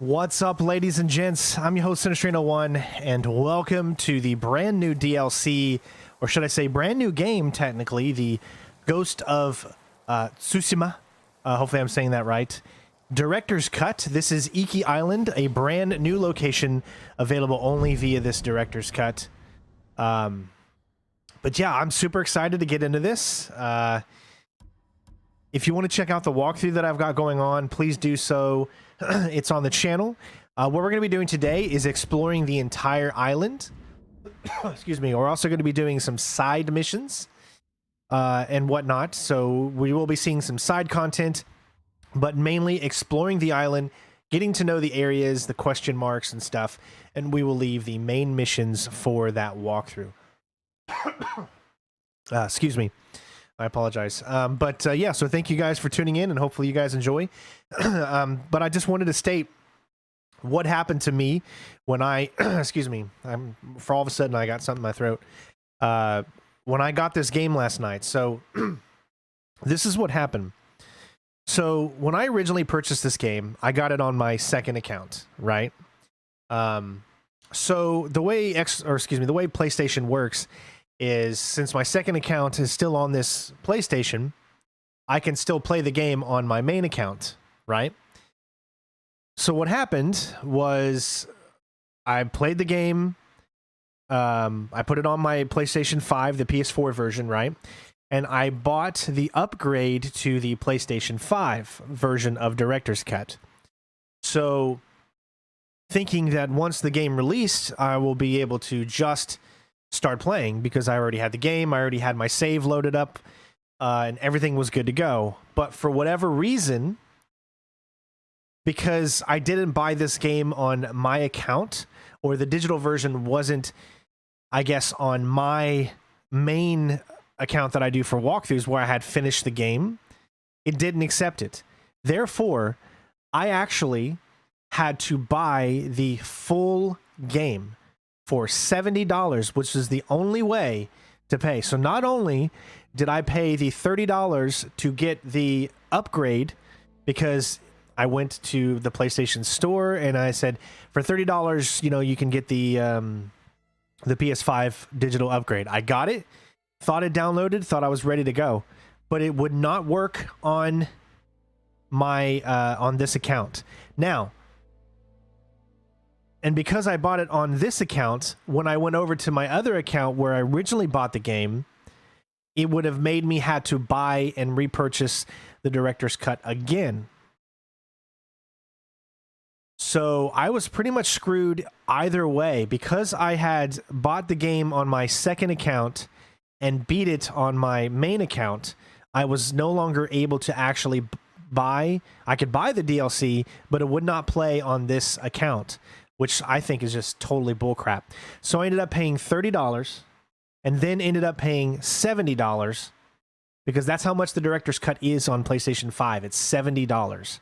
What's up, ladies and gents? I'm your host, Sinistrino1, and welcome to the brand new DLC, or should I say brand new game, technically, the Ghost of Tsushima. Hopefully I'm saying that right. Director's Cut. This is Iki Island, a brand new location available only via this Director's Cut. But yeah, I'm super excited to get into this. If you want to check out the walkthrough that I've got going on, please do so. It's on the channel. What we're going to be doing today is exploring the entire island. Excuse me. We're also going to be doing some side missions and whatnot. So we will be seeing some side content, but mainly exploring the island, getting to know the areas, the question marks and stuff, and we will leave the main missions for that walkthrough. Excuse me. I apologize. Yeah, so thank you guys for tuning in, and hopefully you guys enjoy. But I just wanted to state what happened to me when I, excuse me, for all of a sudden I got something in my throat. When I got this game last night. So this is what happened. So when I originally purchased this game, I got it on my second account, right? So the way the way PlayStation works is, since my second account is still on this PlayStation, I can still play the game on my main account, right? So what happened was I played the game. I put it on my PlayStation 5, the PS4 version, right? And I bought the upgrade to the PlayStation 5 version of Director's Cut. So thinking that once the game released, I will be able to just start playing, because I already had the game, I already had my save loaded up, and everything was good to go. But for whatever reason, because I didn't buy this game on my account, or the digital version wasn't, I guess, on my main account that I do for walkthroughs, where I had finished the game, it didn't accept it. Therefore, I actually had to buy the full game for $70, which is the only way to pay. So not only did I pay the $30 to get the upgrade, because I went to the PlayStation Store and I said, for $30, you know, you can get the PS5 digital upgrade. I got it, thought it downloaded, thought I was ready to go, but it would not work on my on this account. Now, and because I bought it on this account, when I went over to my other account where I originally bought the game, it would have made me had to buy and repurchase the Director's Cut again. So I was pretty much screwed either way, because I had bought the game on my second account and beat it on my main account. I was no longer able to actually buy. I could buy the DLC, but it would not play on this account, which I think is just totally bullcrap. So I ended up paying $30 and then ended up paying $70, because that's how much the Director's Cut is on PlayStation 5. It's $70.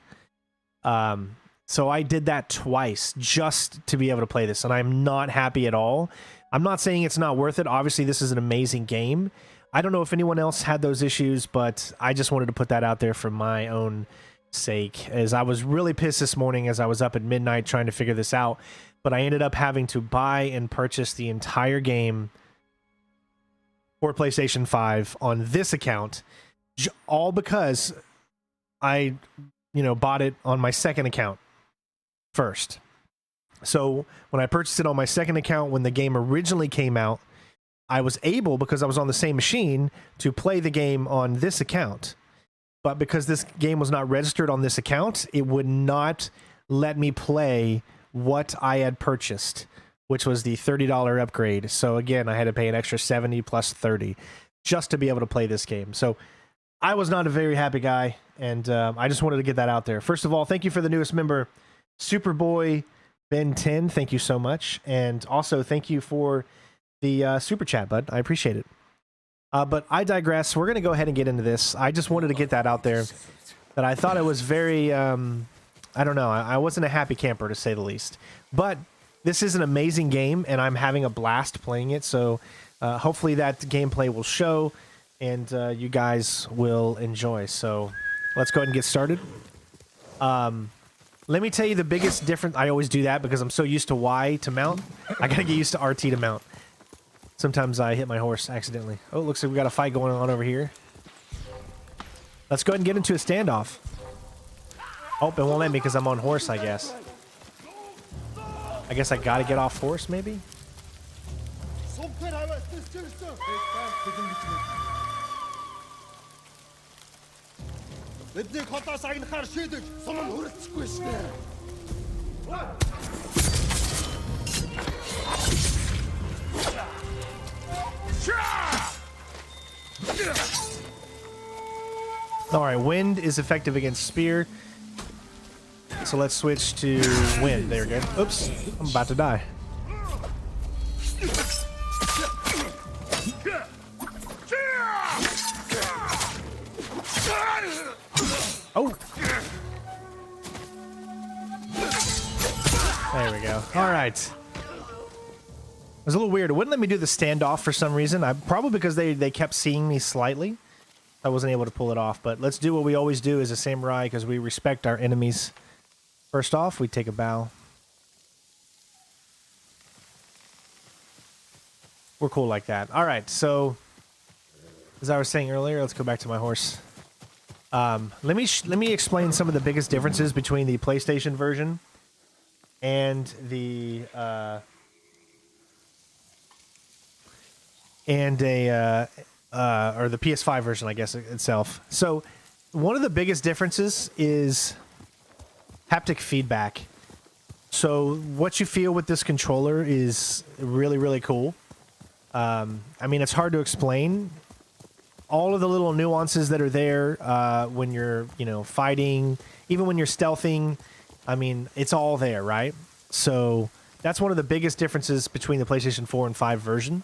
So I did that twice just to be able to play this, and I'm not happy at all. I'm not saying it's not worth it. Obviously, this is an amazing game. I don't know if anyone else had those issues, but I just wanted to put that out there for my own sake, as I was really pissed this morning as I was up at midnight trying to figure this out. But I ended up having to buy and purchase the entire game for PlayStation 5 on this account, all because I, bought it on my second account first. So when I purchased it on my second account, when the game originally came out, I was able, because I was on the same machine, to play the game on this account. But because this game was not registered on this account, it would not let me play what I had purchased, which was the $30 upgrade. So again, I had to pay an extra $70 plus $30 just to be able to play this game. So I was not a very happy guy, and I just wanted to get that out there. First of all, thank you for the newest member, Superboy Ben 10. Thank you so much. And also thank you for the super chat, bud. I appreciate it. But I digress. We're going to go ahead and get into this. I just wanted to get that out there, that I thought it was very, I don't know, I wasn't a happy camper, to say the least. But this is an amazing game, and I'm having a blast playing it, so hopefully that gameplay will show, and you guys will enjoy. So let's go ahead and get started. Let me tell you the biggest difference. I always do that because I'm so used to Y to mount. I gotta get used to RT to mount. Sometimes I hit my horse accidentally. Oh, looks like we got a fight going on over here. Let's go ahead and get into a standoff. Oh, it won't let me because I'm on horse, I guess. I guess I gotta get off horse, maybe? Alright, wind is effective against spear. So let's switch to wind. There we go. Oops, I'm about to die. Oh! There we go. Alright. It was a little weird. It wouldn't let me do the standoff for some reason. Probably because they kept seeing me slightly. I wasn't able to pull it off. But let's do what we always do as a samurai because we respect our enemies. First off, we take a bow. We're cool like that. All right, so as I was saying earlier, let's go back to my horse. Let me explain some of the biggest differences between the PlayStation version and the or the PS5 version, I guess itself. So one of the biggest differences is haptic feedback. So what you feel with this controller is really, really cool. I mean, it's hard to explain. All of the little nuances that are there when you're, fighting, even when you're stealthing. I mean, it's all there, right? So that's one of the biggest differences between the PlayStation 4 and 5 version.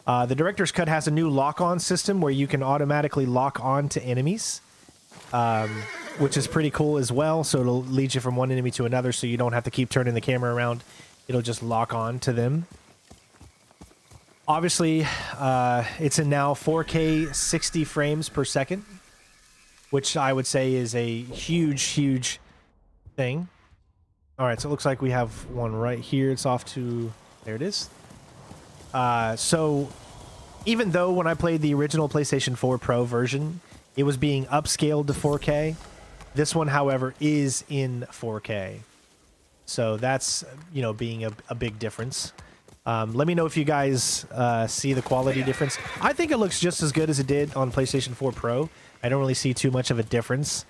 The Director's Cut has a new lock-on system where you can automatically lock on to enemies, which is pretty cool as well. So it'll lead you from one enemy to another so you don't have to keep turning the camera around. It'll just lock on to them. Obviously, it's in now 4K 60 frames per second, which I would say is a huge, huge thing. All right, so it looks like we have one right here. It's off to... There it is. So even though when I played the original PlayStation 4 Pro version, it was being upscaled to 4K, this one, however, is in 4K. So that's, being a big difference. Let me know if you guys see the quality difference. I think it looks just as good as it did on PlayStation 4 Pro. I don't really see too much of a difference.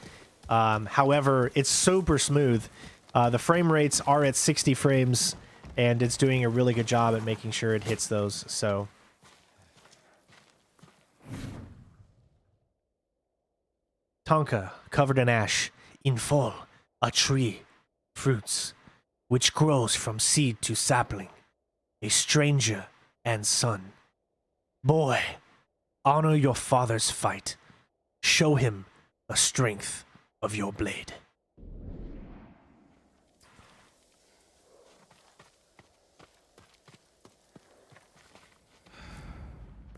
However, it's super smooth. The frame rates are at 60 frames, and it's doing a really good job at making sure it hits those. So, Tonka, covered in ash, in fall, a tree, fruits, which grows from seed to sapling. A stranger and son. Boy, honor your father's fight. Show him the strength of your blade.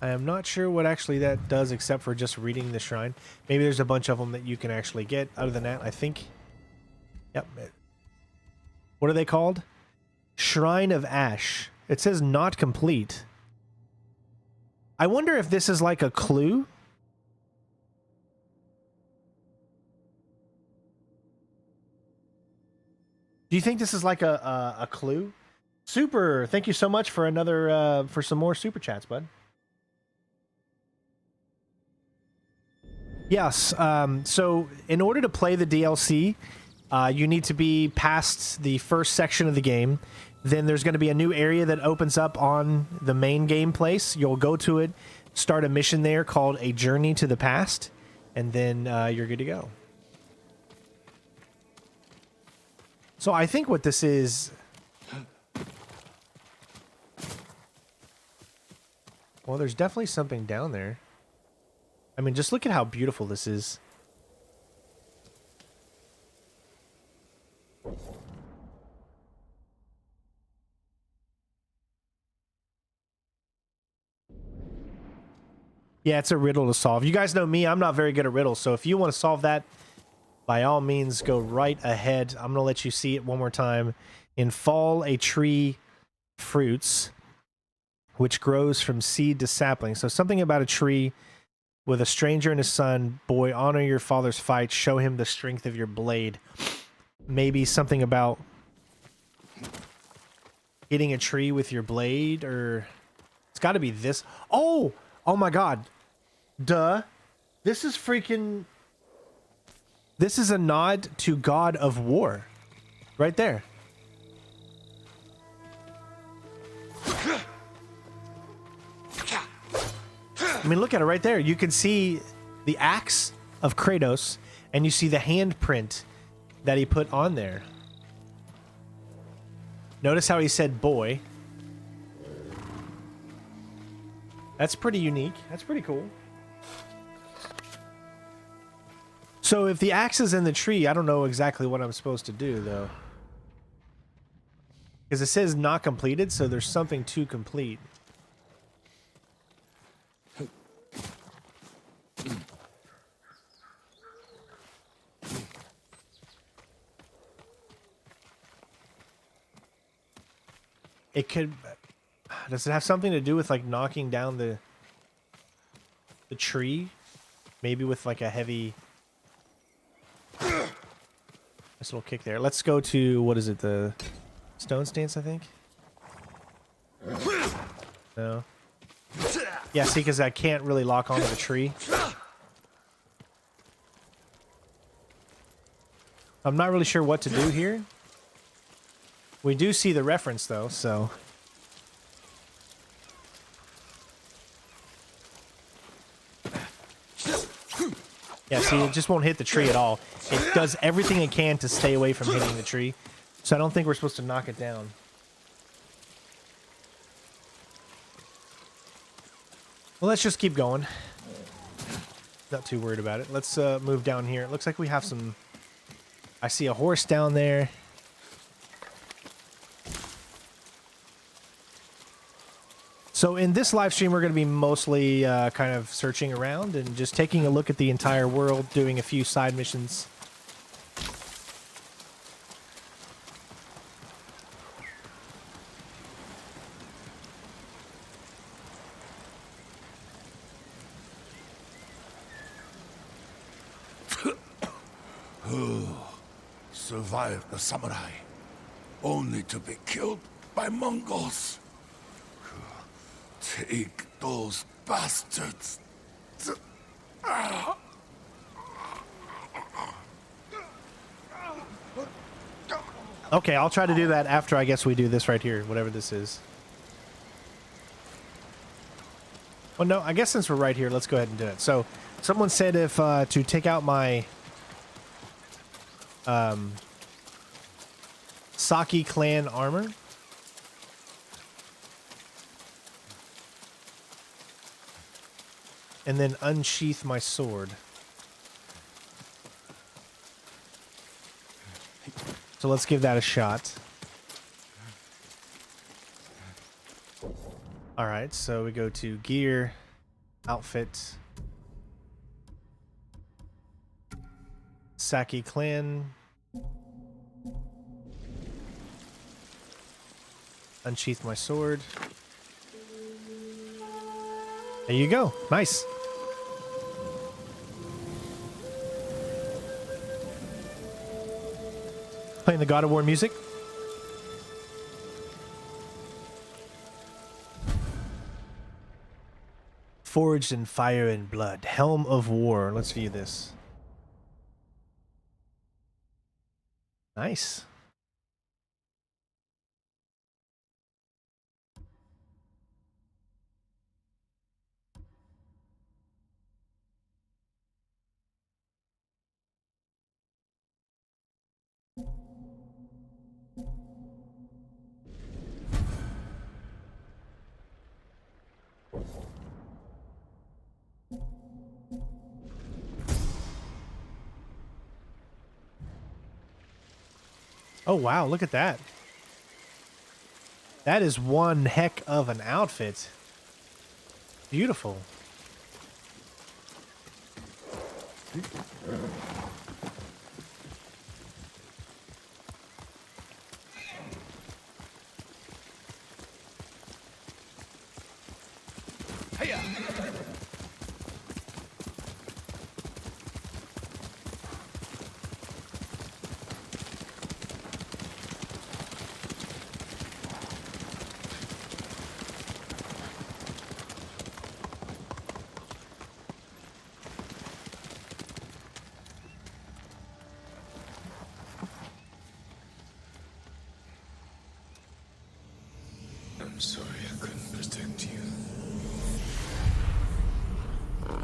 I am not sure what actually that does except for just reading the shrine. Maybe there's a bunch of them that you can actually get. Other than that, I think... Yep. What are they called? Shrine of Ash. It says not complete. I wonder if this is like a clue. Do you think this is like a clue? Super. Thank you so much for another for some more super chats, bud. Yes. So in order to play the DLC, you need to be past the first section of the game. Then there's going to be a new area that opens up on the main game place. You'll go to it, start a mission there called A Journey to the Past, and then you're good to go. So I think what this is... Well, there's definitely something down there. I mean, just look at how beautiful this is. Yeah, it's a riddle to solve. You guys know me, I'm not very good at riddles, so if you want to solve that, by all means, go right ahead. I'm going to let you see it one more time. In fall, a tree fruits, which grows from seed to sapling. So something about a tree with a stranger and his son. Boy, honor your father's fight. Show him the strength of your blade. Maybe something about hitting a tree with your blade, or it's got to be this. Oh my God. Duh. This is freaking... This is a nod to God of War. Right there. I mean, look at it right there. You can see the axe of Kratos, and you see the handprint that he put on there. Notice how he said boy. That's pretty unique. That's pretty cool. So if the axe is in the tree, I don't know exactly what I'm supposed to do, though. Because it says not completed, so there's something to complete. It could... Does it have something to do with, like, knocking down the tree? Maybe with, like, a heavy... Nice little kick there. Let's go to, what is it, the stone stance, I think? No. Yeah, see, because I can't really lock onto the tree. I'm not really sure what to do here. We do see the reference, though, so... Yeah, see, it just won't hit the tree at all. It does everything it can to stay away from hitting the tree. So I don't think we're supposed to knock it down. Well, let's just keep going. Not too worried about it. Let's move down here. It looks like we have some... I see a horse down there. So in this live stream, we're going to be mostly kind of searching around and just taking a look at the entire world, doing a few side missions. Survived the samurai, only to be killed by Mongols. Take those bastards. Okay, I'll try to do that after I guess we do this right here, whatever this is. Well, no, I guess since we're right here, let's go ahead and do it. So, someone said if to take out my Saki clan armor. And then unsheath my sword. So let's give that a shot. Alright, so we go to gear, outfit, Saki clan, unsheath my sword. There you go. Nice. Playing the God of War music. Forged in fire and blood. Helm of War. Let's view this. Nice. Oh, wow. Look at that. That is one heck of an outfit. Beautiful.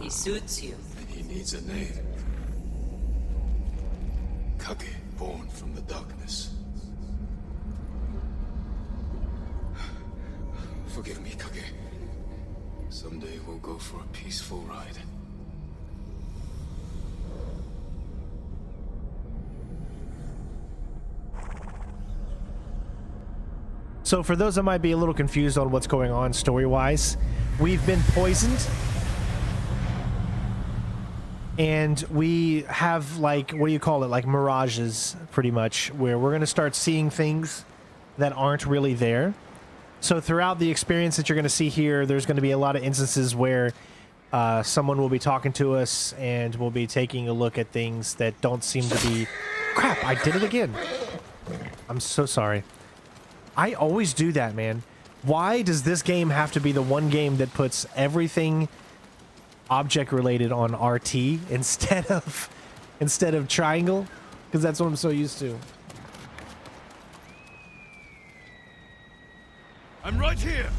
He suits you. And he needs a name. Kage, born from the darkness. Forgive me, Kage. Someday we'll go for a peaceful ride. So for those that might be a little confused on what's going on story-wise, we've been poisoned. And we have, like, what do you call it? Like mirages, pretty much, where we're going to start seeing things that aren't really there. So throughout the experience that you're going to see here, there's going to be a lot of instances where someone will be talking to us and we'll be taking a look at things that don't seem to be... Crap, I did it again. I'm so sorry. I always do that, man. Why does this game have to be the one game that puts everything object related on RT instead of triangle? Because that's what I'm so used to. I'm right here.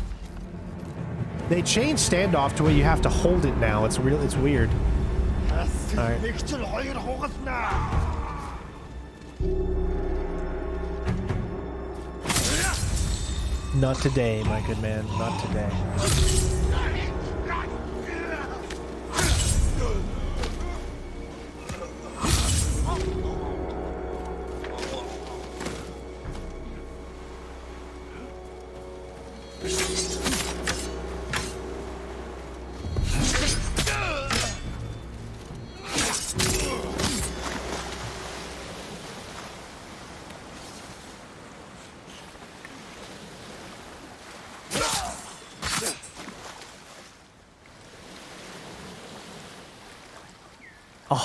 They changed standoff to where you have to hold it now. It's real. It's weird. All right. Not today, my good man. Not today.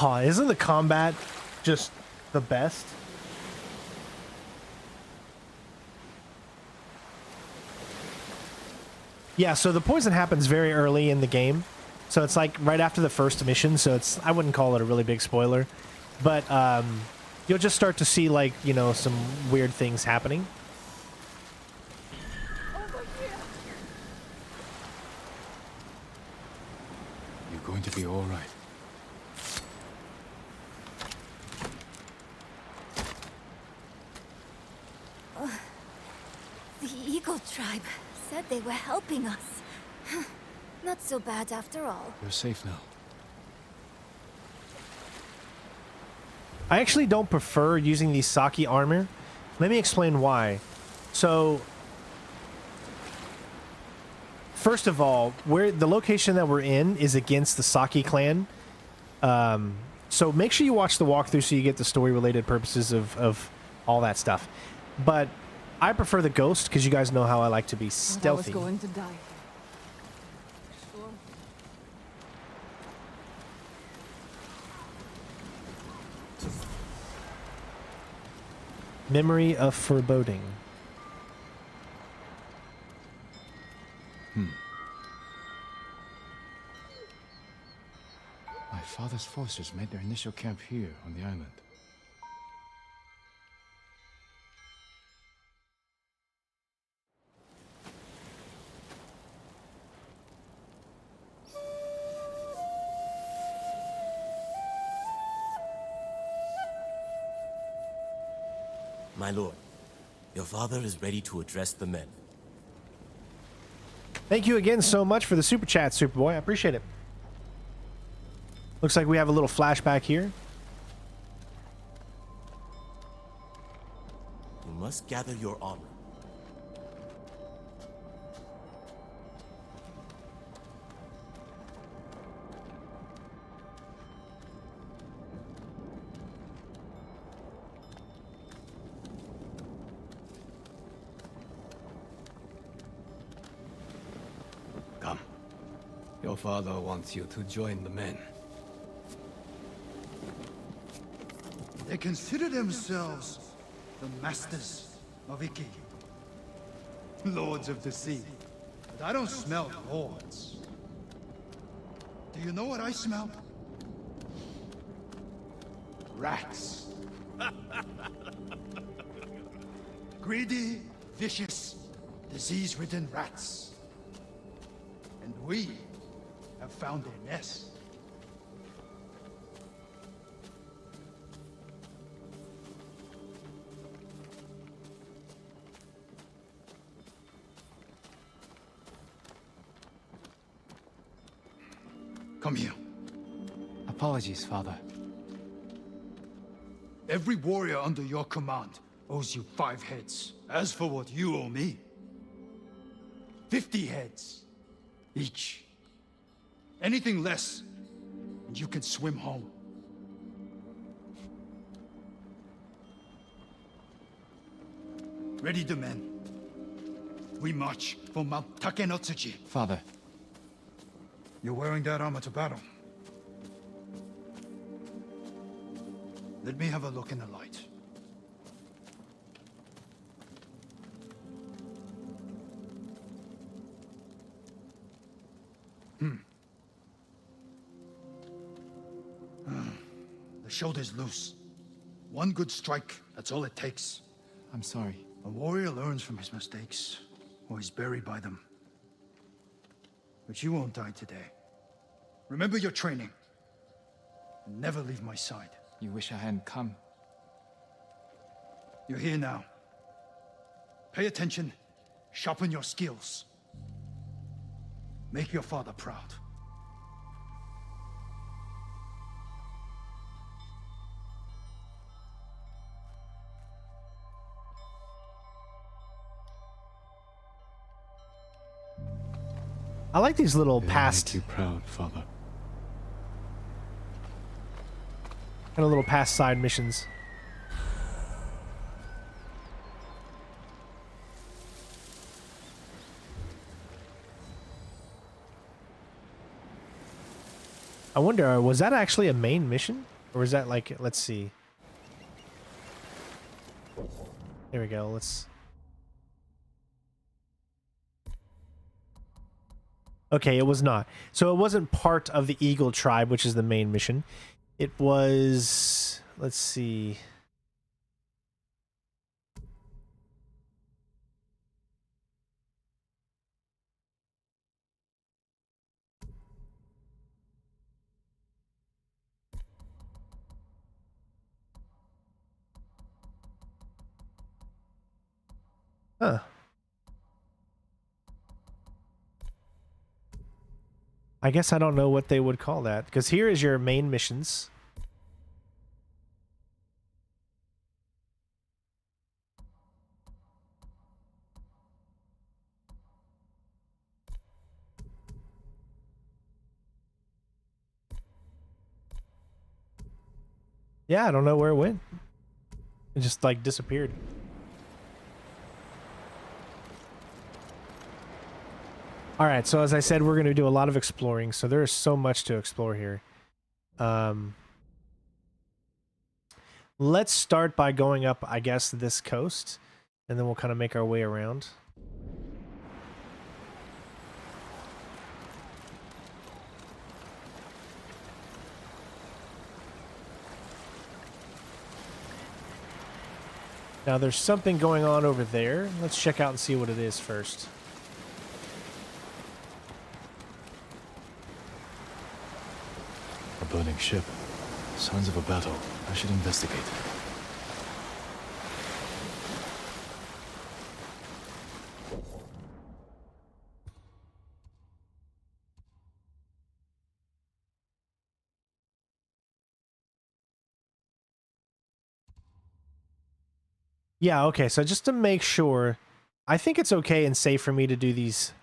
Oh, isn't the combat just the best? Yeah, so the poison happens very early in the game. So it's like right after the first mission, so it's, I wouldn't call it a really big spoiler. But you'll just start to see, like, you know, some weird things happening. You're going to be all right. The Eagle tribe said they were helping us. Not so bad after all. You're safe now. I actually don't prefer using the Saki armor. Let me explain why. So, first of all, the location that we're in is against the Saki clan. So make sure you watch the walkthrough so you get the story-related purposes of all that stuff. But I prefer the ghost because you guys know how I like to be stealthy. I was going to die. Sure. Memory of foreboding. My father's forces made their initial camp here on the island. My lord, your father is ready to address the men. Thank you again so much for the super chat, Superboy. I appreciate it. Looks like we have a little flashback here. You must gather your armor. Come. Your father wants you to join the men. They consider themselves the masters of Iki, lords of the sea. But I don't smell lords. Do you know what I smell? Rats. Greedy, vicious, disease-ridden rats. And we have found their nest. Come here. Apologies, Father. Every warrior under your command owes you 5 heads. As for what you owe me, 50 heads each. Anything less, and you can swim home. Ready the men. We march for Mount Takenotsuchi. Father, You're wearing that armor to battle. Let me have a look in the light. The shoulder's loose. One good strike, that's all it takes. I'm sorry. A warrior learns from his mistakes, or he's buried by them. But you won't die today. Remember your training. And never leave my side. You wish I hadn't come. You're here now. Pay attention, sharpen your skills. Make your father proud. I like these little Make past, you proud, Father. kind of little past side missions. I wonder, was that actually a main mission? Or was that like, let's see. There we go, let's... Okay, it was not. So it wasn't part of the Eagle tribe, which is the main mission. It was... Let's see... Huh. I guess I don't know what they would call that, because here is your main missions. Yeah, I don't know where it went. It just like disappeared. All right, so as I said, we're going to do a lot of exploring, so there is so much to explore here. Let's start by going up, I guess, this coast, and then we'll kind of make our way around. Now, there's something going on over there. Let's check out and see what it is first. A burning ship. Signs of a battle. I should investigate. Yeah, okay, so just to make sure, I think it's okay and safe for me to do these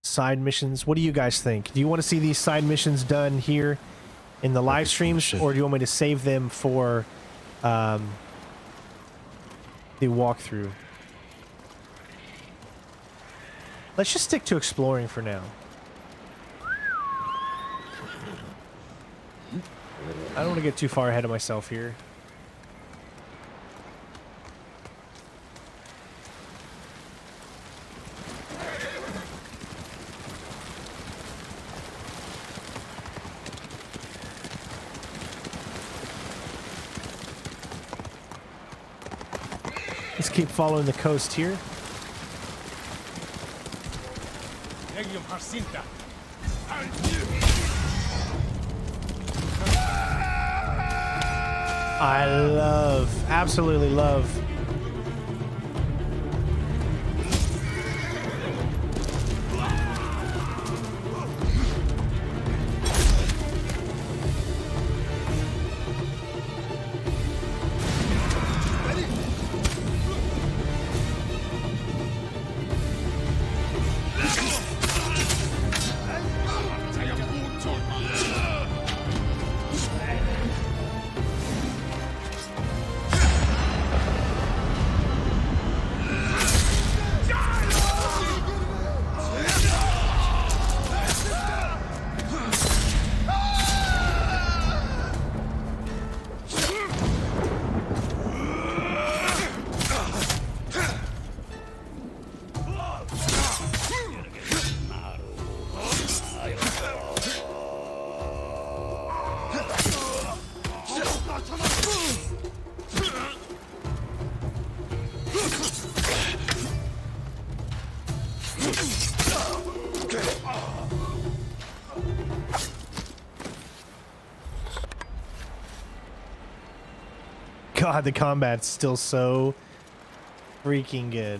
side missions. What do you guys think? Do you want to see these side missions done here in the live streams, or do you want me to save them for the walkthrough? Let's just stick to exploring for now. I don't want to get too far ahead of myself here. Let's keep following the coast here. I love, absolutely love. God, the combat's still so freaking good.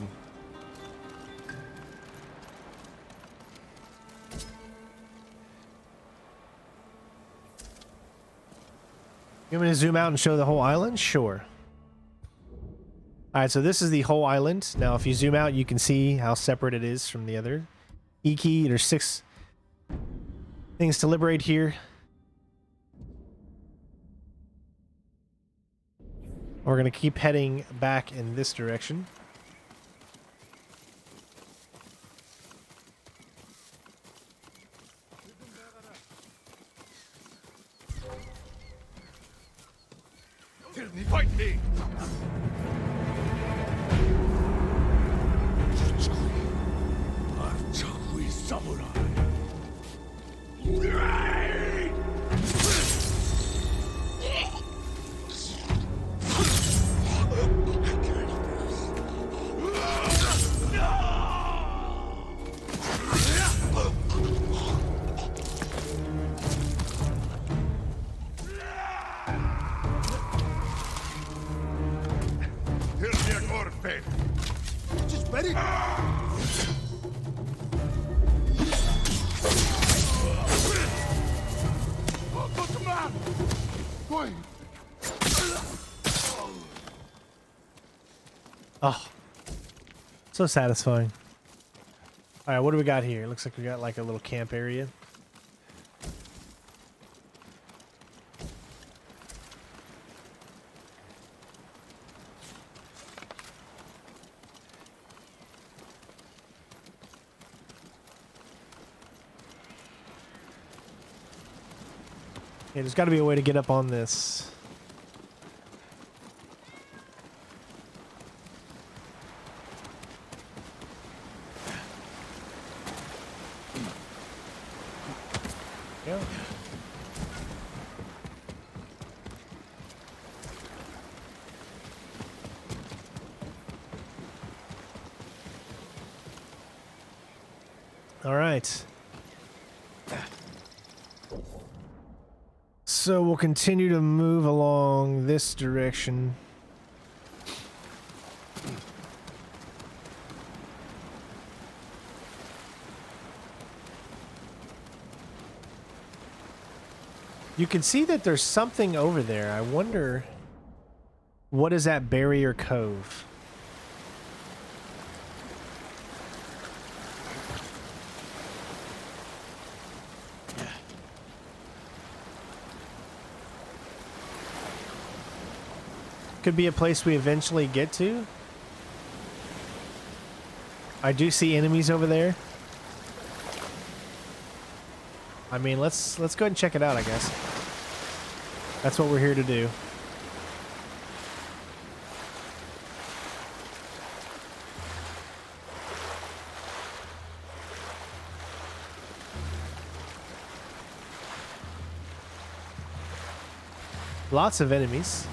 You want me to zoom out and show the whole island? Sure. Alright, so this is the whole island. Now, if you zoom out, you can see how separate it is from the other. Iki, there's 6 things to liberate here. We're going to keep heading back in this direction. Fight me! Archery samurai. Just ready. Oh, so satisfying. All right, what do we got here? Looks like we got like a little camp area. Yeah, there's got to be a way to get up on this. Yeah. All right. So we'll continue to move along this direction. You can see that there's something over there. I wonder, what is that Barrier Cove? Could be a place we eventually get to. I do see enemies over there. I mean, let's go ahead and check it out, I guess. That's what we're here to do. Lots of enemies.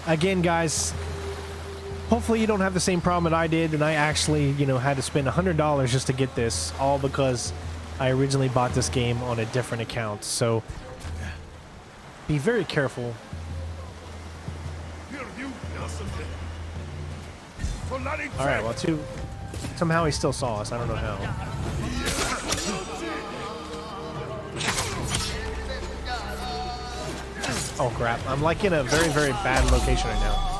Again, guys, hopefully you don't have the same problem that I did, and I actually, you know, had to spend $100 just to get this, all because I originally bought this game on a different account. So be very careful. All right, well, somehow he still saw us. I don't know how. Oh crap, I'm like in a very, very bad location right now.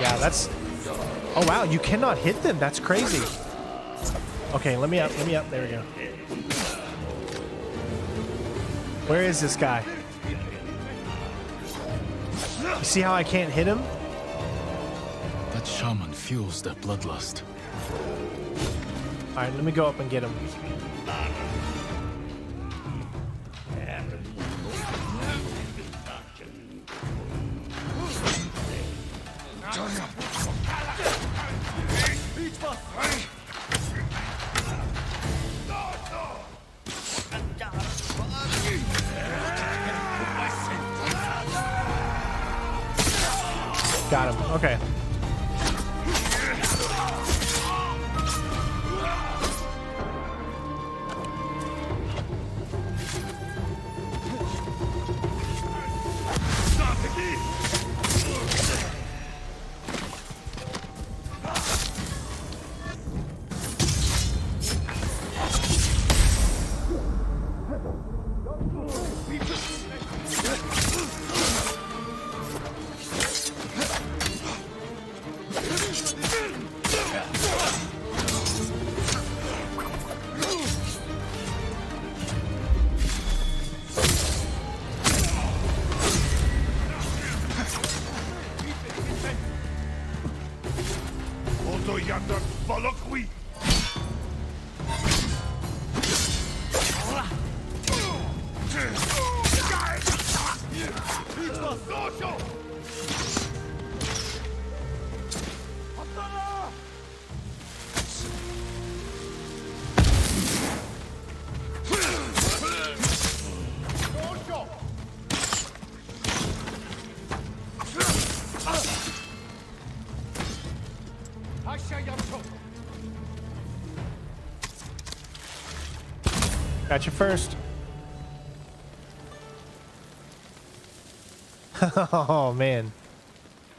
Yeah, that's... Oh wow, you cannot hit them. That's crazy. Okay, let me up, let me up. There we go. Where is this guy? You see how I can't hit him? That shaman fuels their bloodlust. Alright, let me go up and get him. Got him. Okay. Oto yandan balokwi. Got you first. Oh man,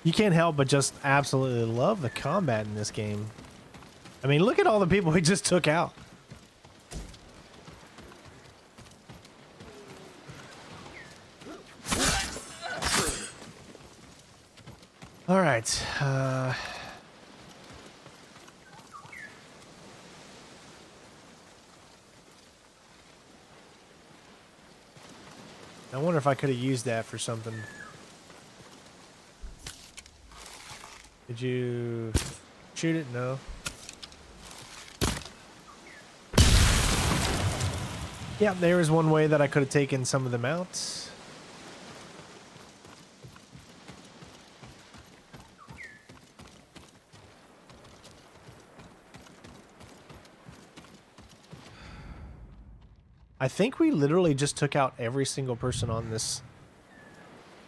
you can't help but just absolutely love the combat in this game. I mean, look at all the people we just took out. All right. I wonder if I could have used that for something. Did you shoot it? No. Yeah, there is one way that I could have taken some of them out. I think we literally just took out every single person on this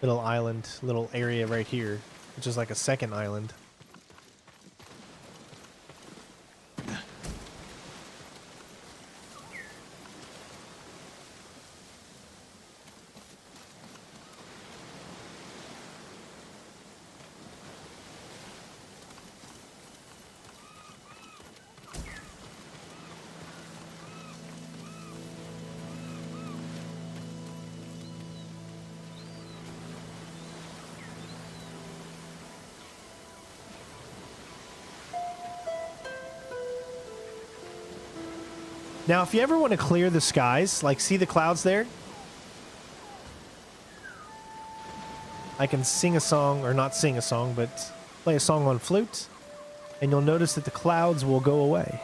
little island, little area right here, which is like a second island. Now, if you ever want to clear the skies, like see the clouds there? I can sing a song, or not sing a song, but play a song on flute, and you'll notice that the clouds will go away.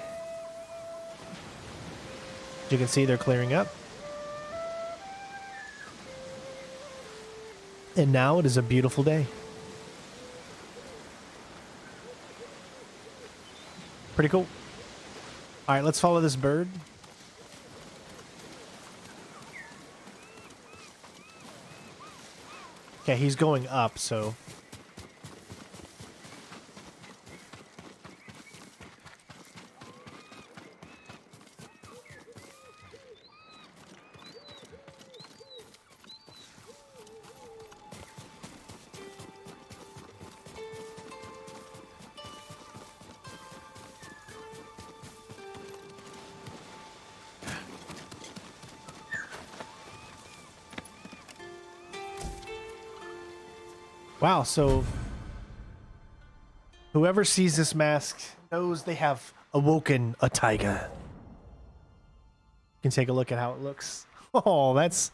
You can see they're clearing up. And now it is a beautiful day. Pretty cool. All right, let's follow this bird. Okay, he's going up, so... Wow, so whoever sees this mask knows they have awoken a tiger. You can take a look at how it looks. Oh, that's...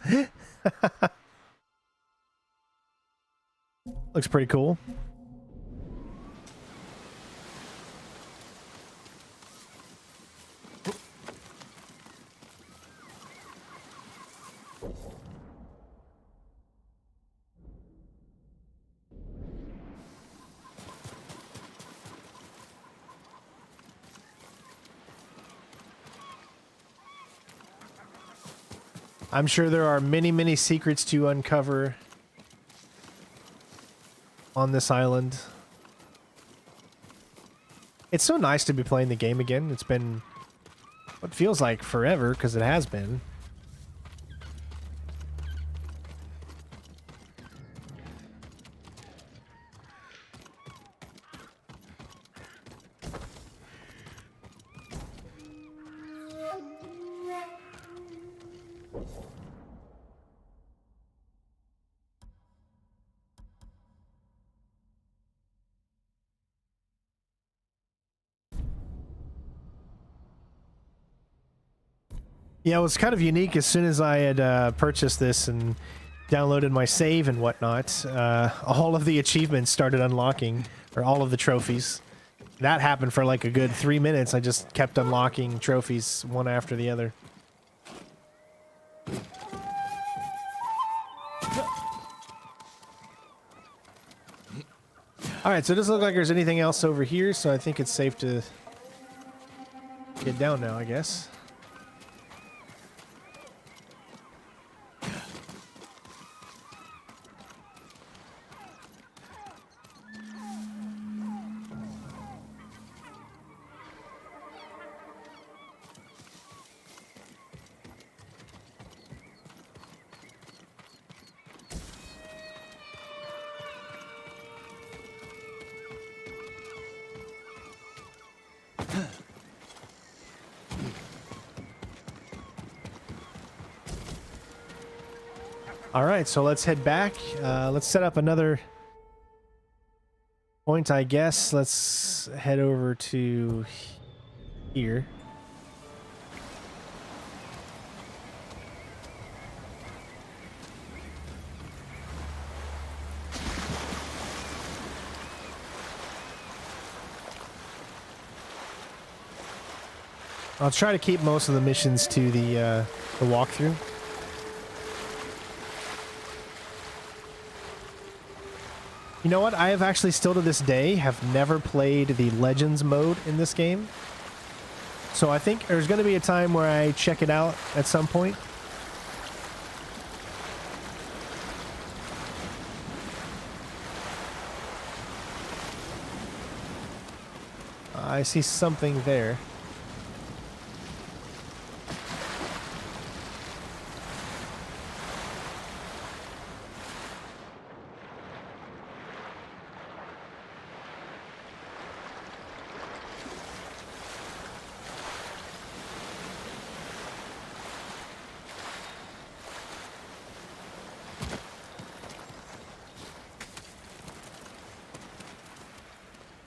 looks pretty cool. I'm sure there are many, many secrets to uncover on this island. It's so nice to be playing the game again. It's been what feels like forever, because it has been. Yeah, it was kind of unique. As soon as I had purchased this and downloaded my save and whatnot, all of the achievements started unlocking, or all of the trophies. That happened for like a good 3 minutes. I just kept unlocking trophies one after the other. Alright, so it doesn't look like there's anything else over here, so I think it's safe to get down now, I guess. All right, so let's head back. Let's set up another point, I guess. Let's head over to here. I'll try to keep most of the missions to the walkthrough. You know what? I have actually still to this day have never played the Legends mode in this game. So I think there's going to be a time where I check it out at some point. I see something there.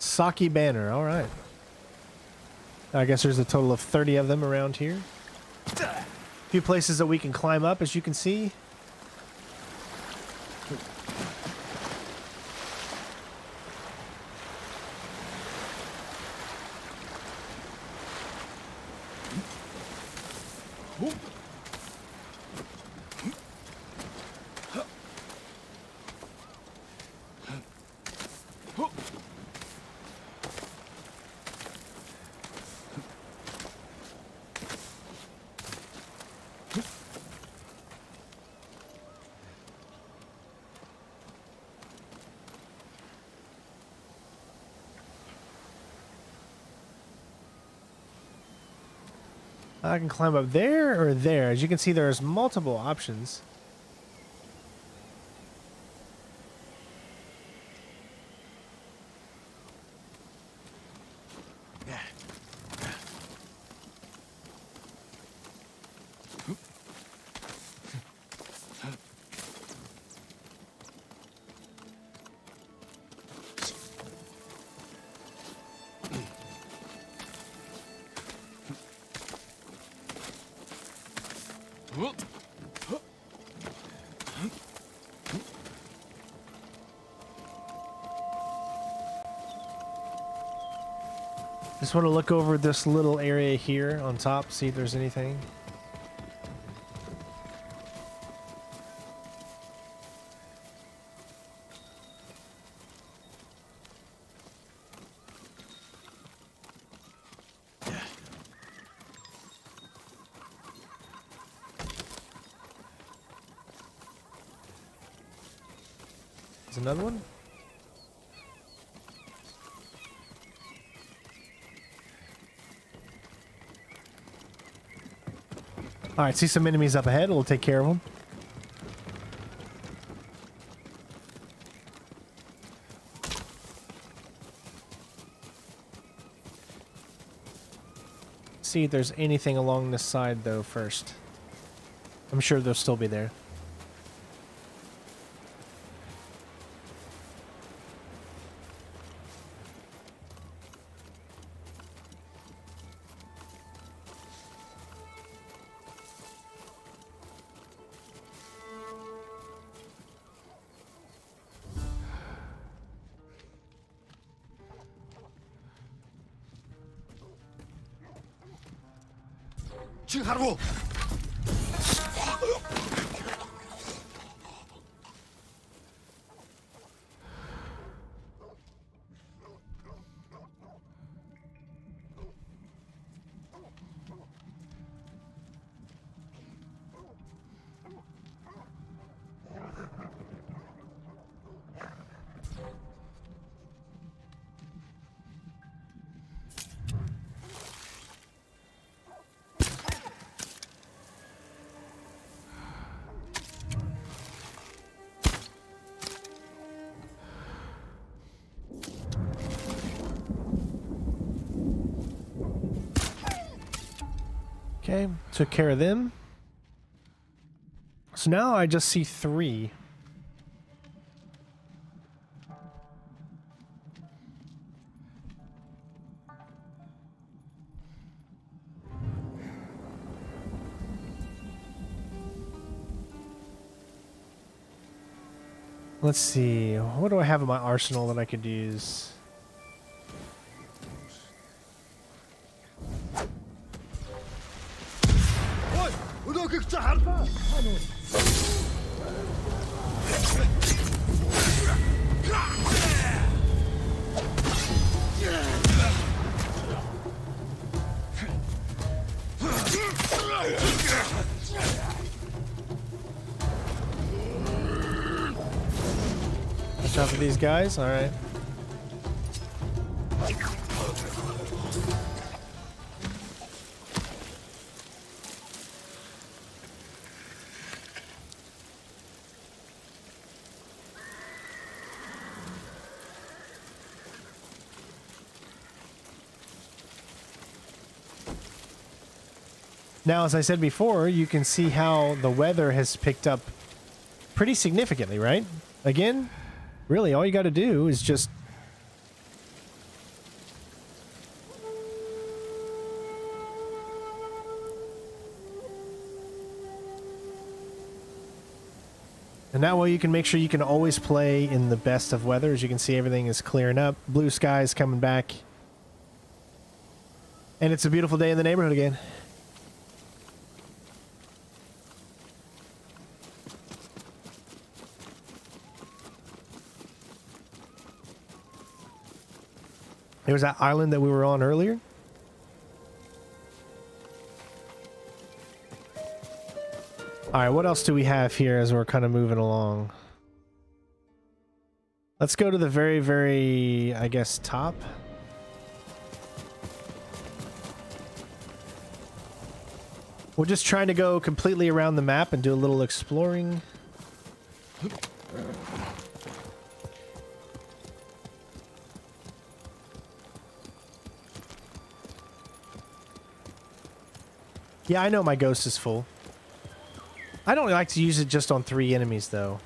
Saki banner, all right. I guess there's a total of 30 of them around here. A few places that we can climb up, as you can see. I can climb up there or there. As you can see, there's multiple options. Just want to look over this little area here on top, see if there's anything. There's another one. All right, see some enemies up ahead. We'll take care of them. See if there's anything along this side though first. I'm sure they'll still be there. Okay, took care of them. So now I just see 3. Let's see, what do I have in my arsenal that I could use? Watch out for these guys, alright. Now, as I said before, you can see how the weather has picked up pretty significantly, right? Again, really, all you got to do is just... And that way you can make sure you can always play in the best of weather. As you can see, everything is clearing up. Blue skies coming back. And it's a beautiful day in the neighborhood again. There was that island that we were on earlier. Alright, what else do we have here as we're kind of moving along? Let's go to the very, very, I guess, top. We're just trying to go completely around the map and do a little exploring. Yeah, I know my ghost is full. I don't like to use it just on 3 enemies, though.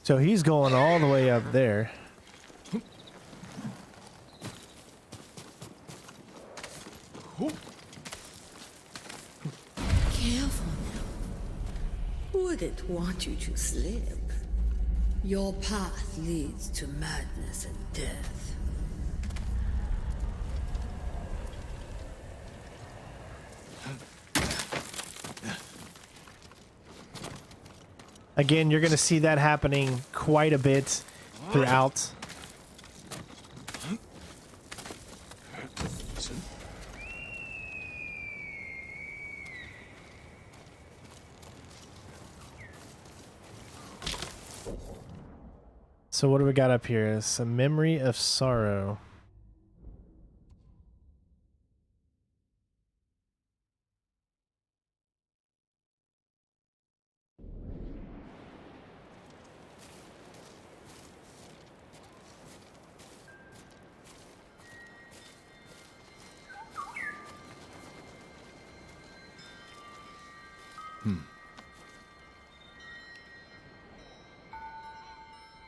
So he's going all the way up there. Careful now. Wouldn't want you to slip. Your path leads to madness and death. Again, you're going to see that happening quite a bit throughout. So what do we got up here? It's a memory of sorrow.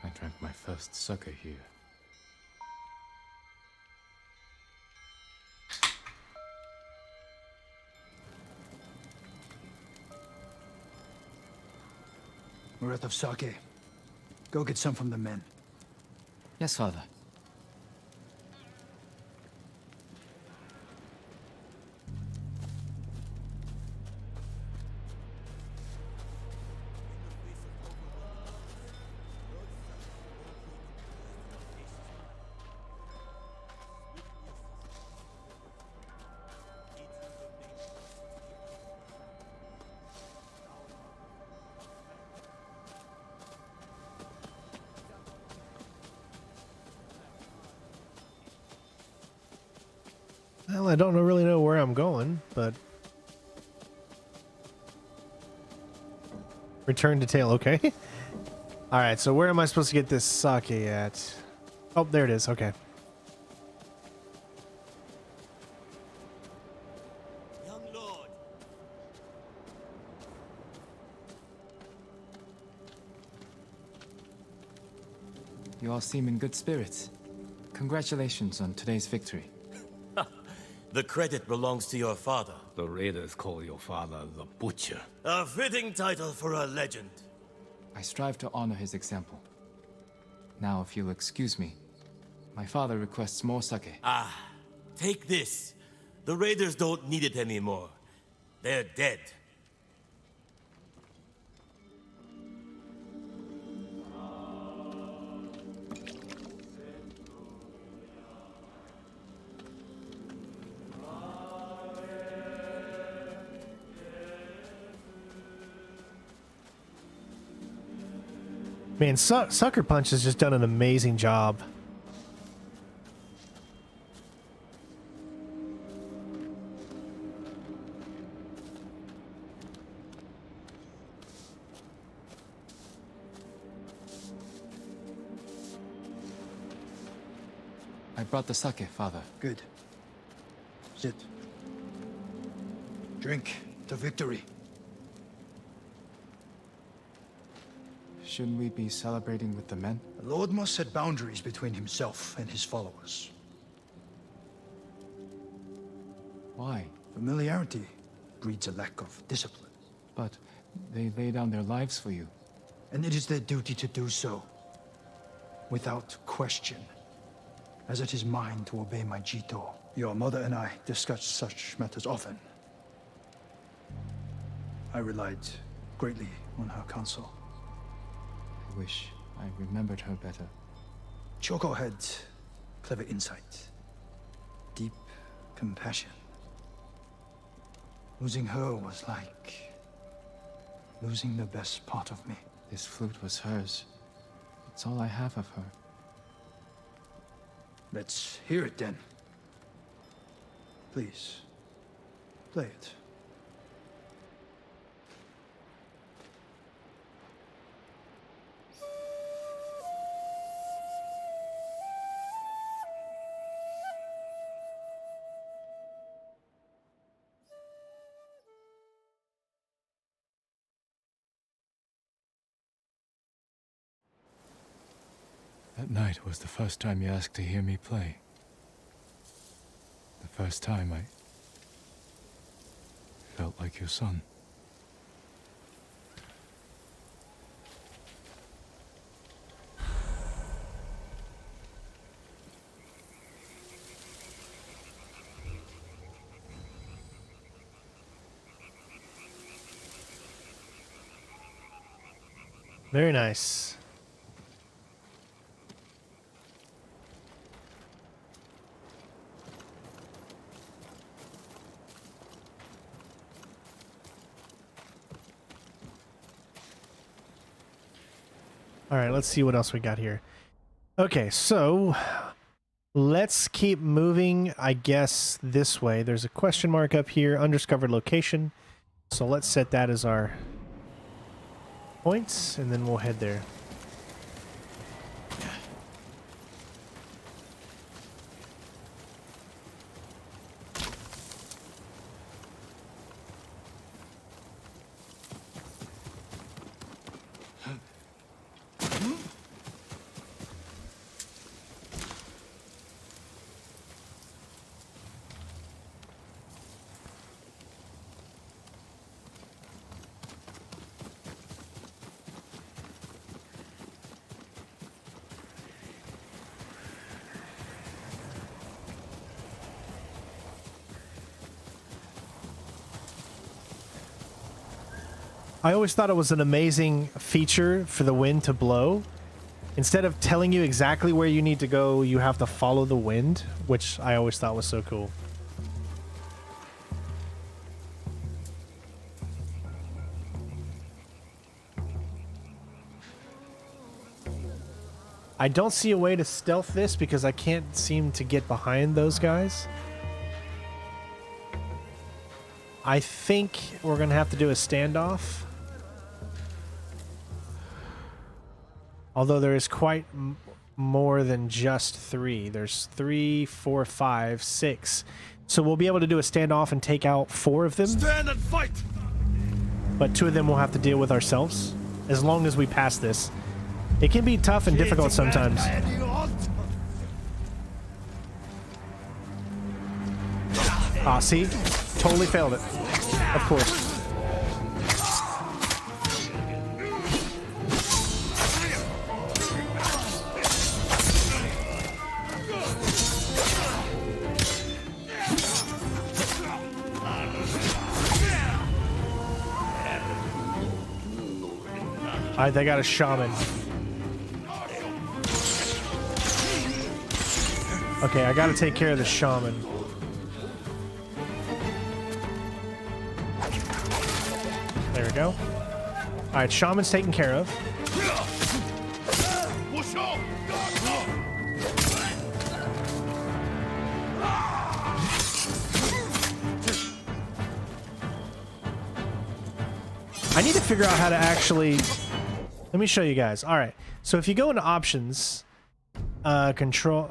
I drank my first sake here. Worth of sake. Go get some from the men. Yes, Father. Well, I don't really know where I'm going, but return to tail. Okay. All right. So where am I supposed to get this sake at? Oh, there it is. Okay. Young lord, You all seem in good spirits. Congratulations on today's victory. the credit belongs to your father. The raiders call your father the Butcher. A fitting title for a legend. I strive to honor his example. Now, if you'll excuse me, my father requests more sake. Take this. The raiders don't need it anymore. They're dead. Man, Sucker Punch has just done an amazing job. I brought the sake, Father. Good. Sit. Drink to victory. Shouldn't we be celebrating with the men? The Lord must set boundaries between himself and his followers. Why? Familiarity breeds a lack of discipline. But they lay down their lives for you. And it is their duty to do so, without question, as it is mine to obey my Jito. Your mother and I discuss such matters often. I relied greatly on her counsel. I wish I remembered her better. Choco had clever insight, deep compassion. Losing her was like losing the best part of me. This flute was hers. It's all I have of her. Let's hear it then. Please, play it. That night was the first time you asked to hear me play. The first time I felt like your son. Very nice. All right, let's see what else we got here. Okay, so let's keep moving, I guess, this way. There's a question mark up here, undiscovered location. So let's set that as our points, and then we'll head there. I always thought it was an amazing feature for the wind to blow. Instead of telling you exactly where you need to go, you have to follow the wind, which I always thought was so cool. I don't see a way to stealth this because I can't seem to get behind those guys. I think we're going to have to do a standoff. Although there is quite more than just 3. There's 3, 4, 5, 6. So we'll be able to do a standoff and take out 4 of them. Stand and fight! But 2 of them we'll have to deal with ourselves. As long as we pass this. It can be tough and difficult sometimes. Ah, see? Totally failed it. Of course. Alright, they got a shaman. Okay, I gotta take care of the shaman. There we go. Alright, shaman's taken care of. I need to figure out how to actually... Let me show you guys. Alright, so if you go into options... control,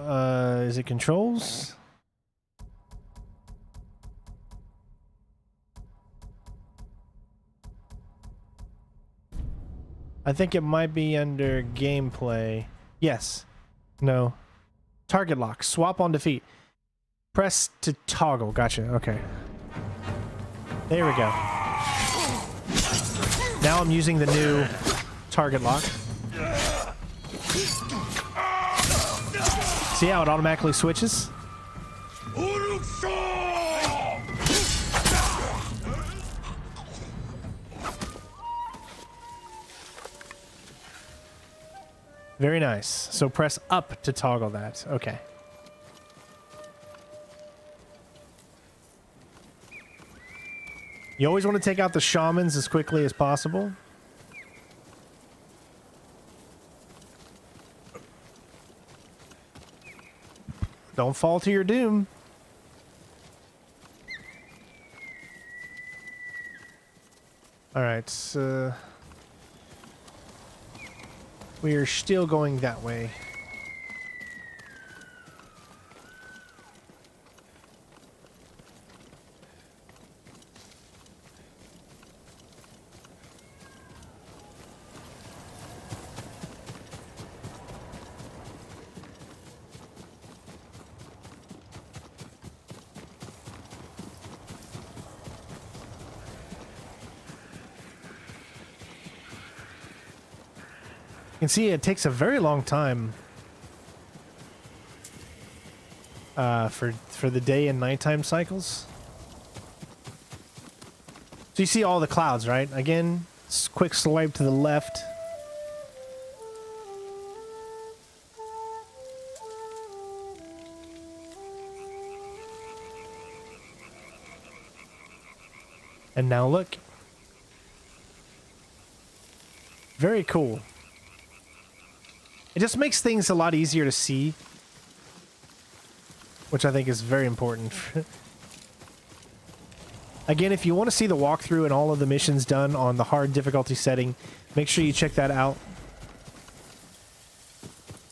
is it controls? I think it might be under gameplay. Yes. No. Target lock. Swap on defeat. Press to toggle. Gotcha. Okay. There we go. Now I'm using the new target lock. See how it automatically switches? Very nice. So press up to toggle that. Okay. You always want to take out the shamans as quickly as possible. Don't fall to your doom. All right. We are still going that way. You can see it takes a very long time for the day and nighttime cycles. So you see all the clouds, right? Again, quick swipe to the left. And now look. Very cool. It just makes things a lot easier to see, which I think is very important. Again, if you want to see the walkthrough and all of the missions done on the hard difficulty setting, make sure you check that out.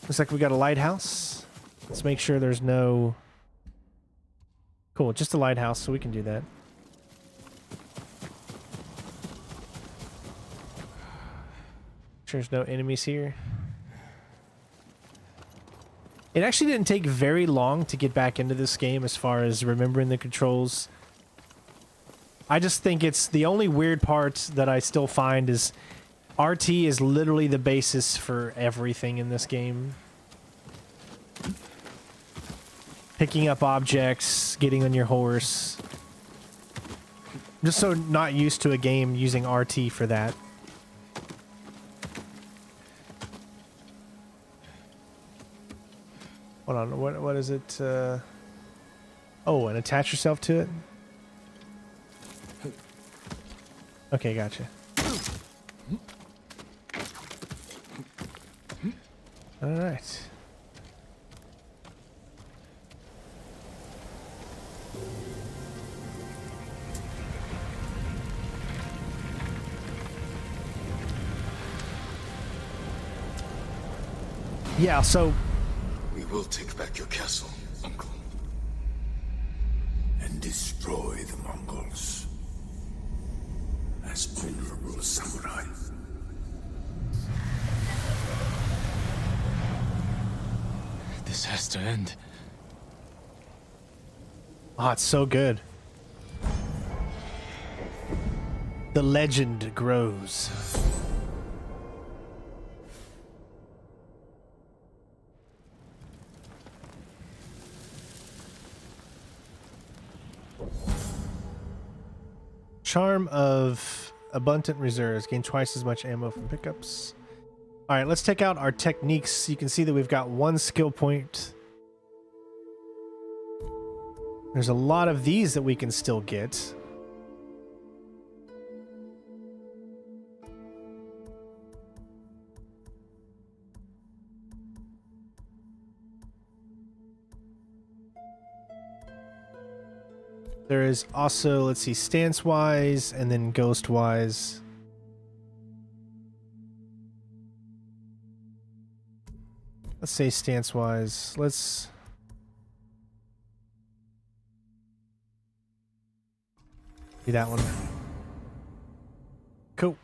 Looks like we got a lighthouse. Let's make sure there's no... Cool, just a lighthouse, so we can do that. Sure there's no enemies here. It actually didn't take very long to get back into this game as far as remembering the controls. I just think it's the only weird part that I still find is RT is literally the basis for everything in this game. Picking up objects, getting on your horse. I'm just so not used to a game using RT for that. Hold on, what is it? Oh, and attach yourself to it? Okay, gotcha. Alright. Yeah, so... We will take back your castle, Uncle. And destroy the Mongols. As honorable samurai. This has to end. Oh, it's so good. The legend grows. Charm of abundant reserves. Gain twice as much ammo from pickups. All right, let's take out our techniques. You can see that we've got 1 skill point. There's a lot of these that we can still get. There is also, let's see, stance-wise and then ghost-wise. Let's say stance-wise. Let's... do that one. Cool.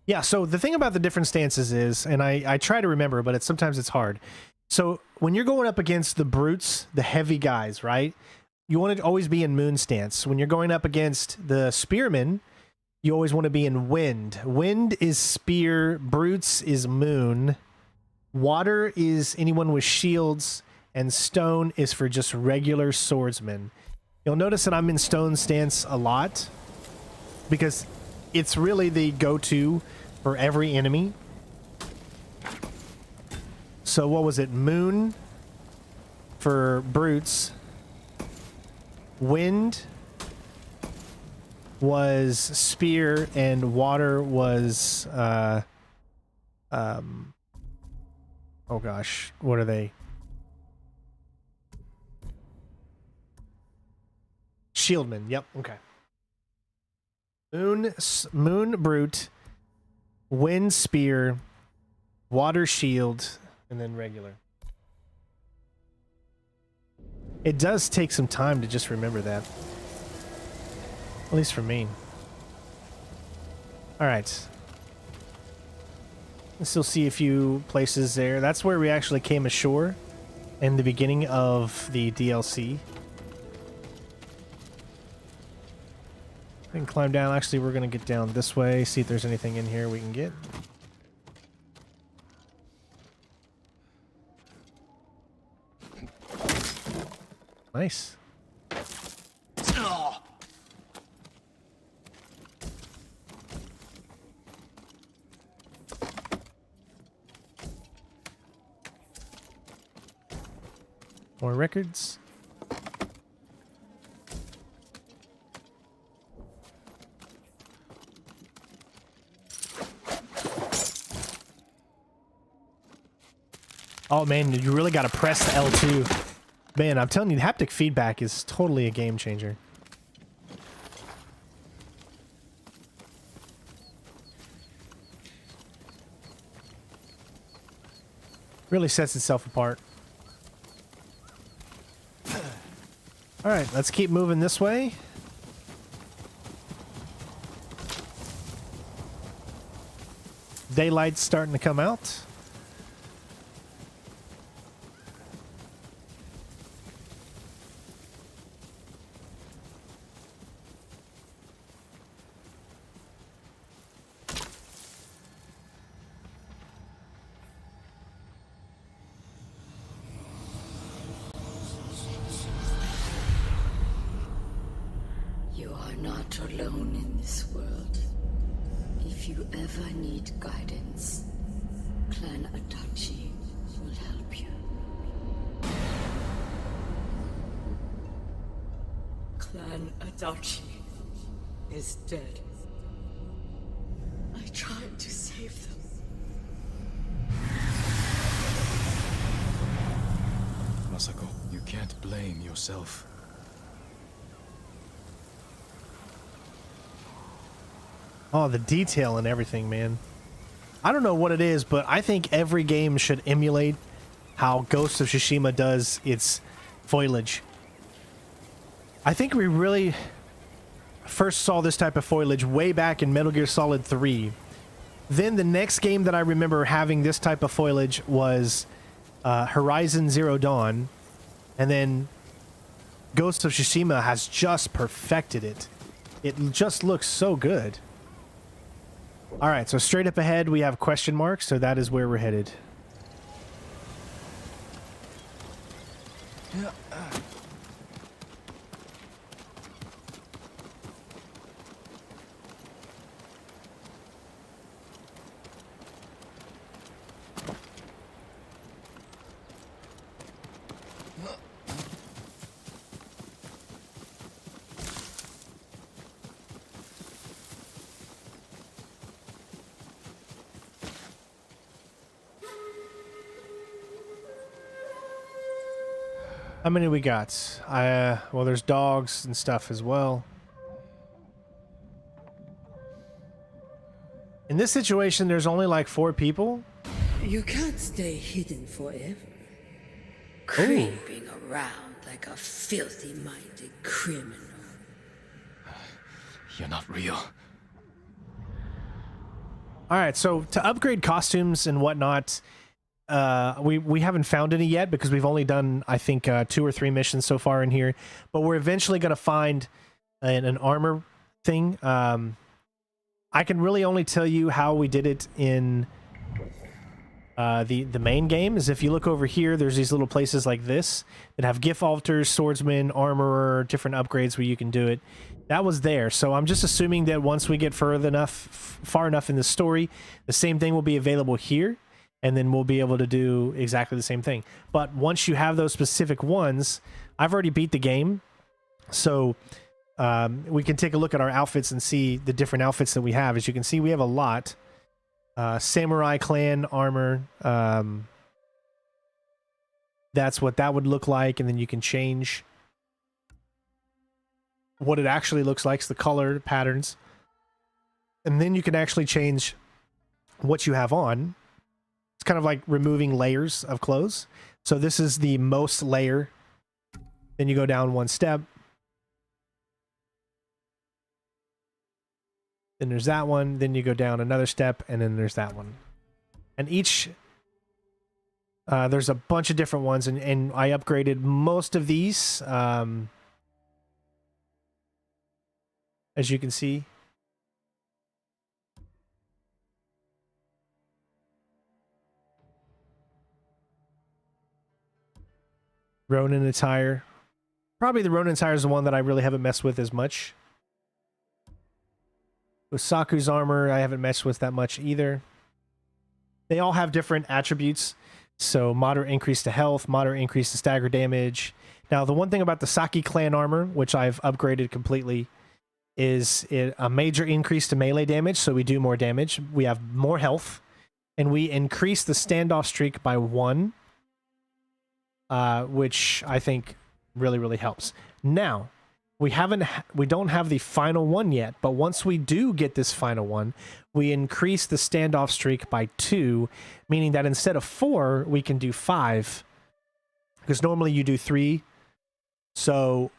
Yeah, so the thing about the different stances is, and I try to remember, but sometimes it's hard. So when you're going up against the brutes, the heavy guys, right? You want to always be in moon stance. When you're going up against the spearmen, you always want to be in wind. Wind is spear, brutes is moon, water is anyone with shields, and stone is for just regular swordsmen. You'll notice that I'm in stone stance a lot because it's really the go-to for every enemy. So what was it? Moon for brutes. Wind was spear and water was oh gosh, what are they? Shieldman. Yep. Okay. Moon brute, wind spear, water shield, and then regular. It does take some time to just remember that. At least for me. Alright. I still see a few places there. That's where we actually came ashore in the beginning of the DLC. We can climb down. Actually, we're going to get down this way, see if there's anything in here we can get. Nice. More records. Oh man, you really got to press the L2. Man, I'm telling you, haptic feedback is totally a game changer. Really sets itself apart. All right, let's keep moving this way. Daylight's starting to come out. You are not alone in this world. If you ever need guidance, Clan Adachi will help you. Clan Adachi is dead. I tried to save them. Masako, you can't blame yourself. Oh, the detail and everything, man. I don't know what it is, but I think every game should emulate how Ghost of Tsushima does its foliage. I think we really first saw this type of foliage way back in Metal Gear Solid 3. Then the next game that I remember having this type of foliage was Horizon Zero Dawn. And then Ghost of Tsushima has just perfected it. It just looks so good. All right, so straight up ahead, we have question marks, so that is where we're headed. How many we got? Well, there's dogs and stuff as well. In this situation, there's only like 4 people. You can't stay hidden forever. Creeping around like a filthy-minded criminal. You're not real. All right, so to upgrade costumes and whatnot, we haven't found any yet because we've only done, I think, 2 or 3 missions so far in here. But we're eventually going to find an armor thing. I can really only tell you how we did it in the main game. Is if you look over here, there's these little places like this that have gift altars, swordsman, armorer, different upgrades where you can do it. That was there. So I'm just assuming that once we get far enough in the story, the same thing will be available here. And then we'll be able to do exactly the same thing. But once you have those specific ones, I've already beat the game. So we can take a look at our outfits and see the different outfits that we have. As you can see, we have a lot. Samurai clan armor. That's what that would look like. And then you can change what it actually looks like, so the color patterns. And then you can actually change what you have on. It's kind of like removing layers of clothes. So this is the most layer. Then you go down 1 step. Then there's that one. Then you go down another step, and then there's that one. And each, there's a bunch of different ones, and I upgraded most of these, as you can see. Ronin attire. Probably the Ronin attire is the one that I really haven't messed with as much. With Saku's armor, I haven't messed with that much either. They all have different attributes. So moderate increase to health, moderate increase to stagger damage. Now, the one thing about the Saki clan armor, which I've upgraded completely, is a major increase to melee damage. So we do more damage. We have more health. And we increase the standoff streak by 1. which I think really helps. Now, we don't have the final one yet, but once we do get this final one, we increase the standoff streak by 2, meaning that instead of 4, we can do 5, because normally you do 3. So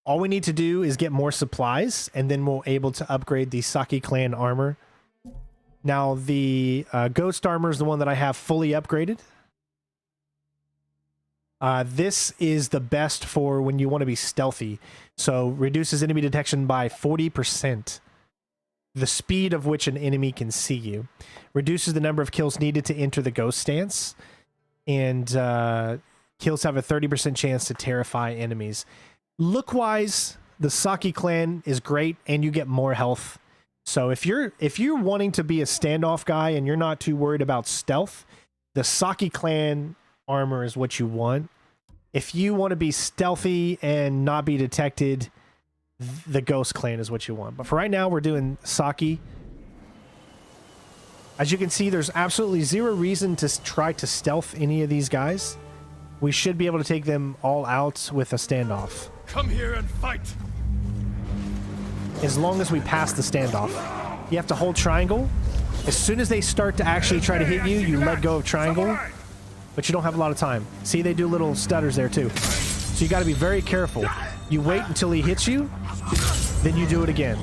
all we need to do is get more supplies, and then we'll able to upgrade the Saki clan armor. Now, the ghost armor is the one that I have fully upgraded. This is the best for when you want to be stealthy. So reduces enemy detection by 40%. The speed of which an enemy can see you. Reduces the number of kills needed to enter the ghost stance. And kills have a 30% chance to terrify enemies. Look-wise, the Saki clan is great, and you get more health. So if you're wanting to be a standoff guy and you're not too worried about stealth, the Saki clan armor is what you want. If you want to be stealthy and not be detected, the Ghost clan is what you want. But for right now, we're doing Saki. As you can see, there's absolutely zero reason to try to stealth any of these guys. We should be able to take them all out with a standoff. Come here and fight. As long as we pass the standoff. You have to hold triangle. As soon as they start to actually try to hit you, you let go of triangle. But you don't have a lot of time. See, they do little stutters there too. So you got to be very careful. You wait until he hits you, then you do it again.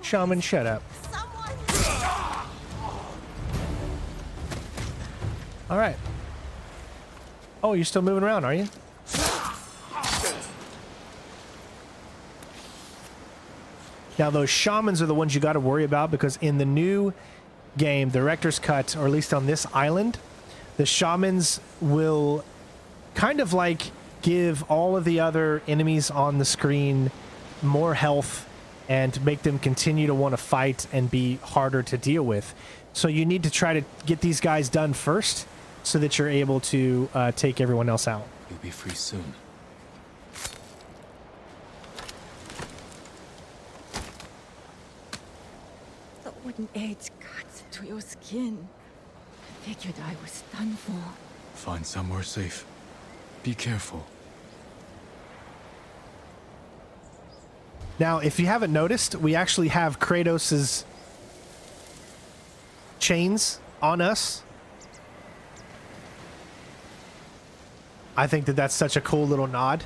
Shaman, shut up. All right. Oh, you're still moving around, are you? Now, those shamans are the ones you got to worry about, because in the new game, the director's cut, or at least on this island, the shamans will kind of like give all of the other enemies on the screen more health and make them continue to want to fight and be harder to deal with. So you need to try to get these guys done first so that you're able to take everyone else out. You'll be free soon. The wooden edge cuts into your skin. I figured I was done for. Find somewhere safe. Be careful. Now, if you haven't noticed, we actually have Kratos's chains on us. I think that that's such a cool little nod.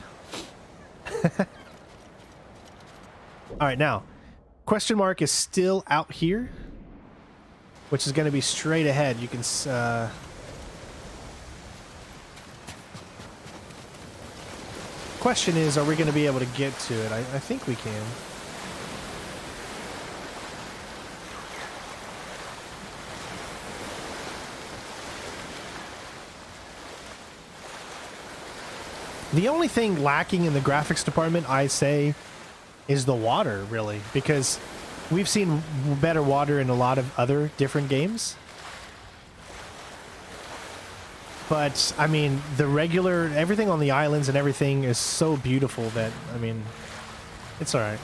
All right, now, question mark is still out here, which is going to be straight ahead. You can... Question is, are we going to be able to get to it? I think we can. The only thing lacking in the graphics department, I say, is the water, really, because we've seen better water in a lot of other different games. But, I mean, the regular, everything on the islands and everything is so beautiful that, I mean, it's alright.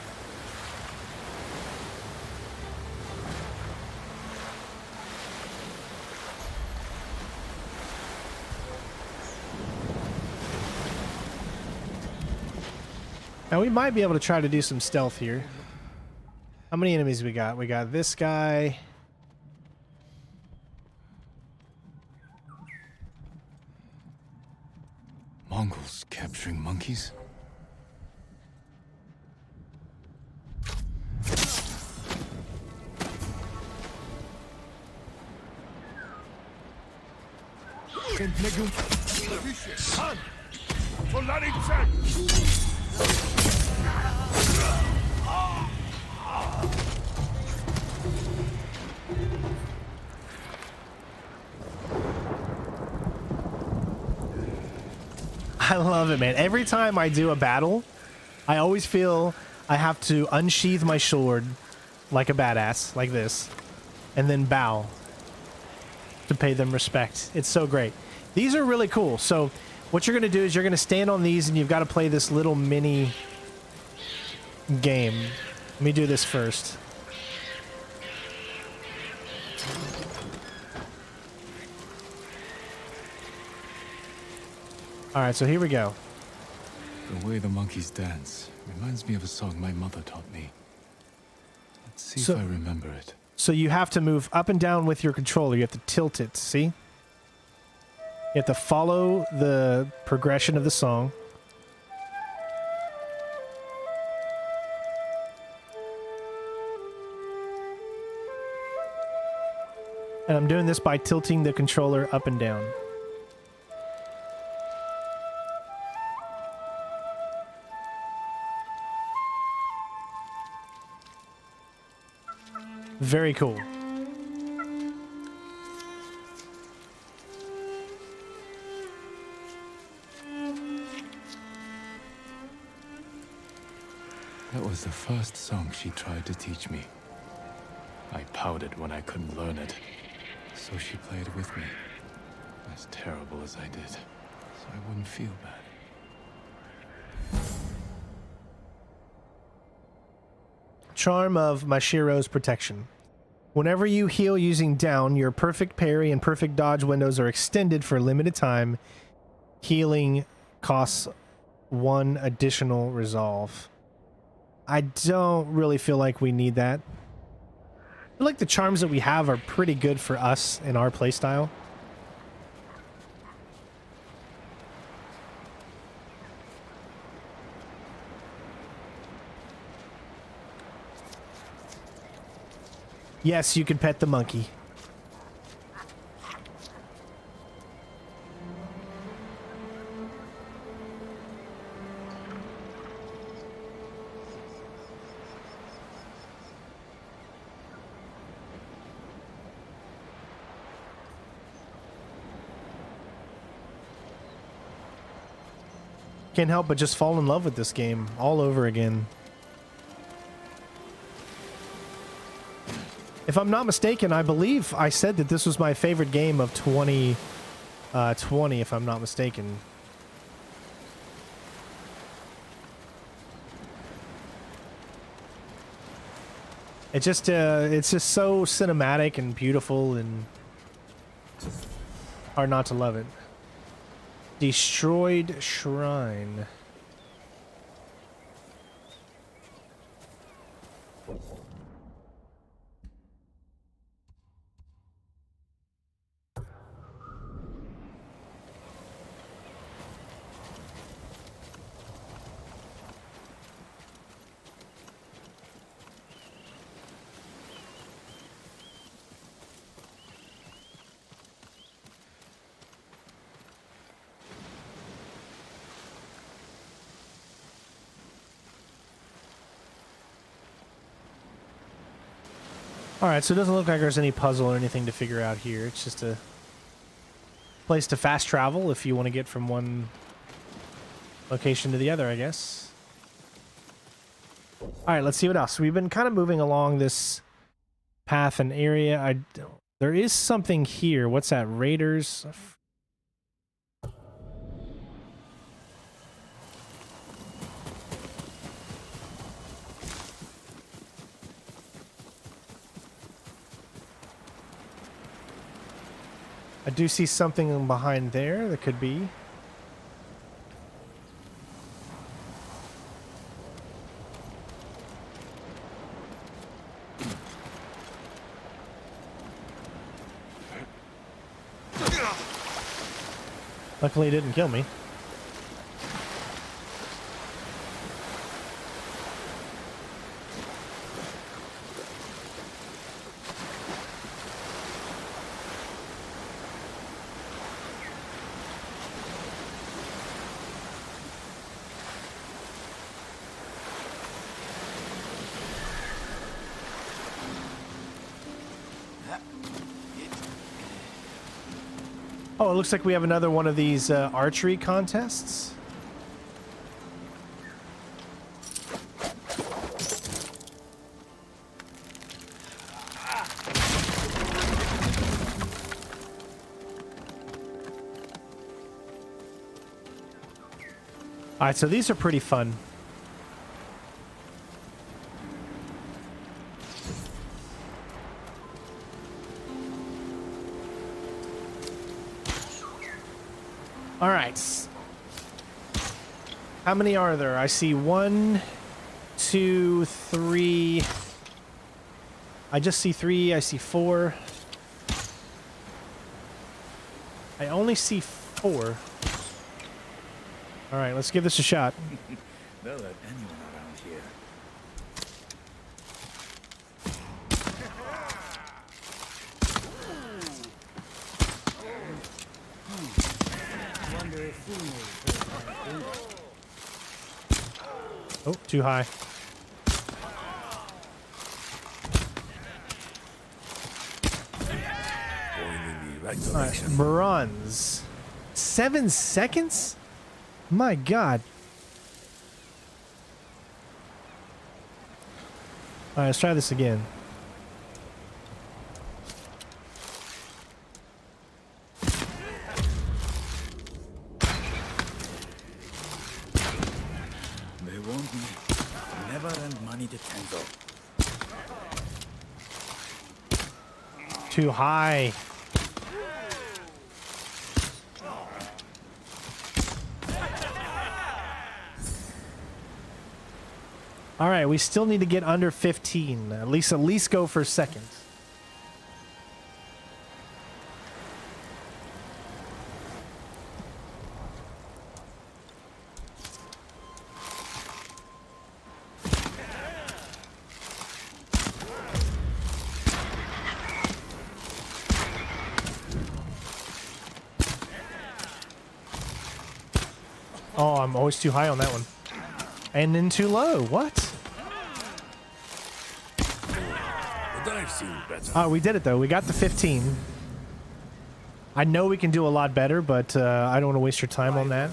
Now, we might be able to try to do some stealth here. How many enemies we got? We got this guy. Mongols capturing monkeys? I love it, man. Every time I do a battle, I always feel I have to unsheath my sword like a badass, like this, and then bow to pay them respect. It's so great. These are really cool. So what you're going to do is you're going to stand on these, and you've got to play this little mini game. Let me do this first. All right, so here we go. The way the monkeys dance reminds me of a song my mother taught me. Let's see So- if I remember it. So you have to move up and down with your controller. You have to tilt it, see? You have to follow the progression of the song. And I'm doing this by tilting the controller up and down. Very cool. That was the first song she tried to teach me. I pouted when I couldn't learn it, so she played with me. As terrible as I did, so I wouldn't feel bad. Charm of Mashiro's protection. Whenever you heal using down, your perfect parry and perfect dodge windows are extended for a limited time. Healing costs 1 additional resolve. I don't really feel like we need that. I feel like the charms that we have are pretty good for us in our playstyle. Yes, you can pet the monkey. Can't help but just fall in love with this game all over again. If I'm not mistaken, I believe I said that this was my favorite game of 2020, if I'm not mistaken. It's just so cinematic and beautiful and hard not to love it. Destroyed Shrine. Alright, so it doesn't look like there's any puzzle or anything to figure out here. It's just a place to fast travel if you want to get from one location to the other, I guess. Alright, let's see what else. We've been kind of moving along this path and area. There is something here. What's that? Raiders? I do see something behind there that could be. Luckily it didn't kill me. Oh, it looks like we have another one of these archery contests. All right, so these are pretty fun. All right. How many are there? I see 1, 2, 3. I just see 3. I see 4. I only see 4. All right, let's give this a shot. They'll let anyone around here. Oh, too high. All right, bronze. 7 seconds? My God. All right, let's try this again. They want me. Never lend money to Tenzo. Too high. All right, we still need to get under 15. At least go for second. Oh, I'm always too high on that one. And then too low. What? But I've seen better. Oh, we did it though. We got the 15. I know we can do a lot better, but I don't want to waste your time on that.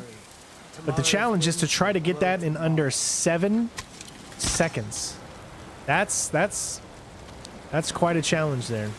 But the challenge is to try to get that in under 7 seconds. That's quite a challenge there.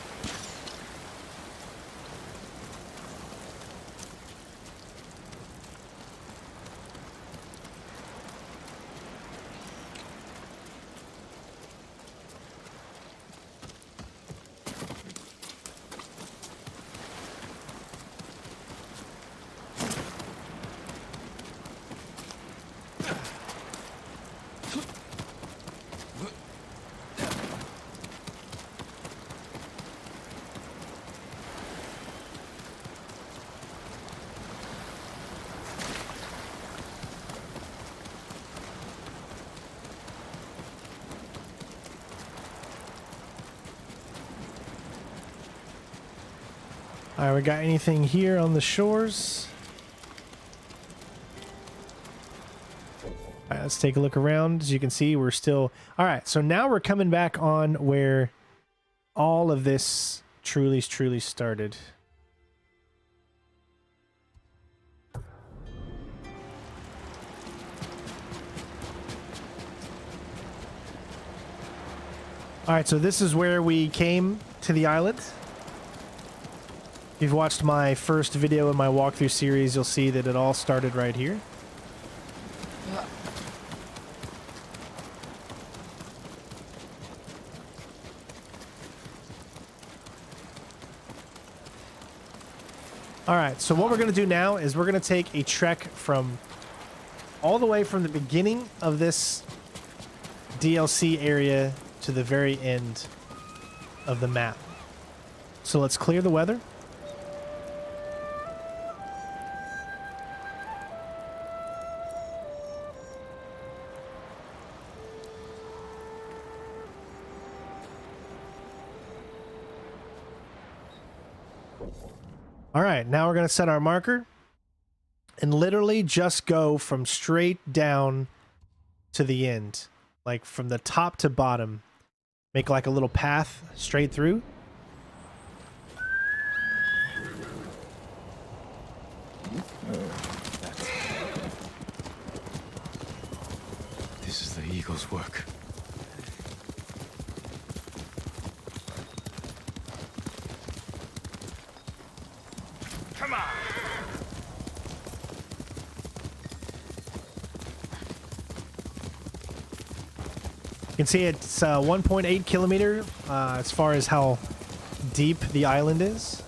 All right, we got anything here on the shores? All right, let's take a look around. As you can see, we're still... All right, so now we're coming back on where all of this truly started. All right, so this is where we came to the island. If you've watched my first video in my walkthrough series, you'll see that it all started right here. All right, so what we're going to do now is we're going to take a trek from all the way from the beginning of this DLC area to the very end of the map. So let's clear the weather. All right, now we're going to set our marker and literally just go from straight down to the end, like from the top to bottom. Make like a little path straight through. This is the Eagle's work. Come on! You can see it's 1.8 kilometer as far as how deep the island is.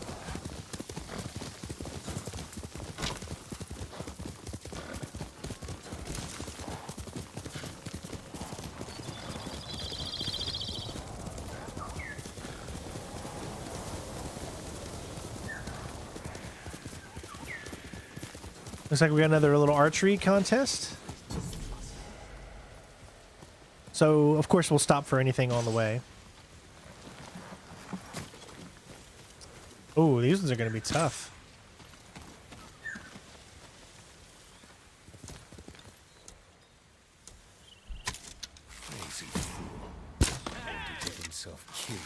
Looks like we got another little archery contest. So, of course, we'll stop for anything on the way. Oh, these ones are going to be tough. Crazy fool. Going to get himself killed.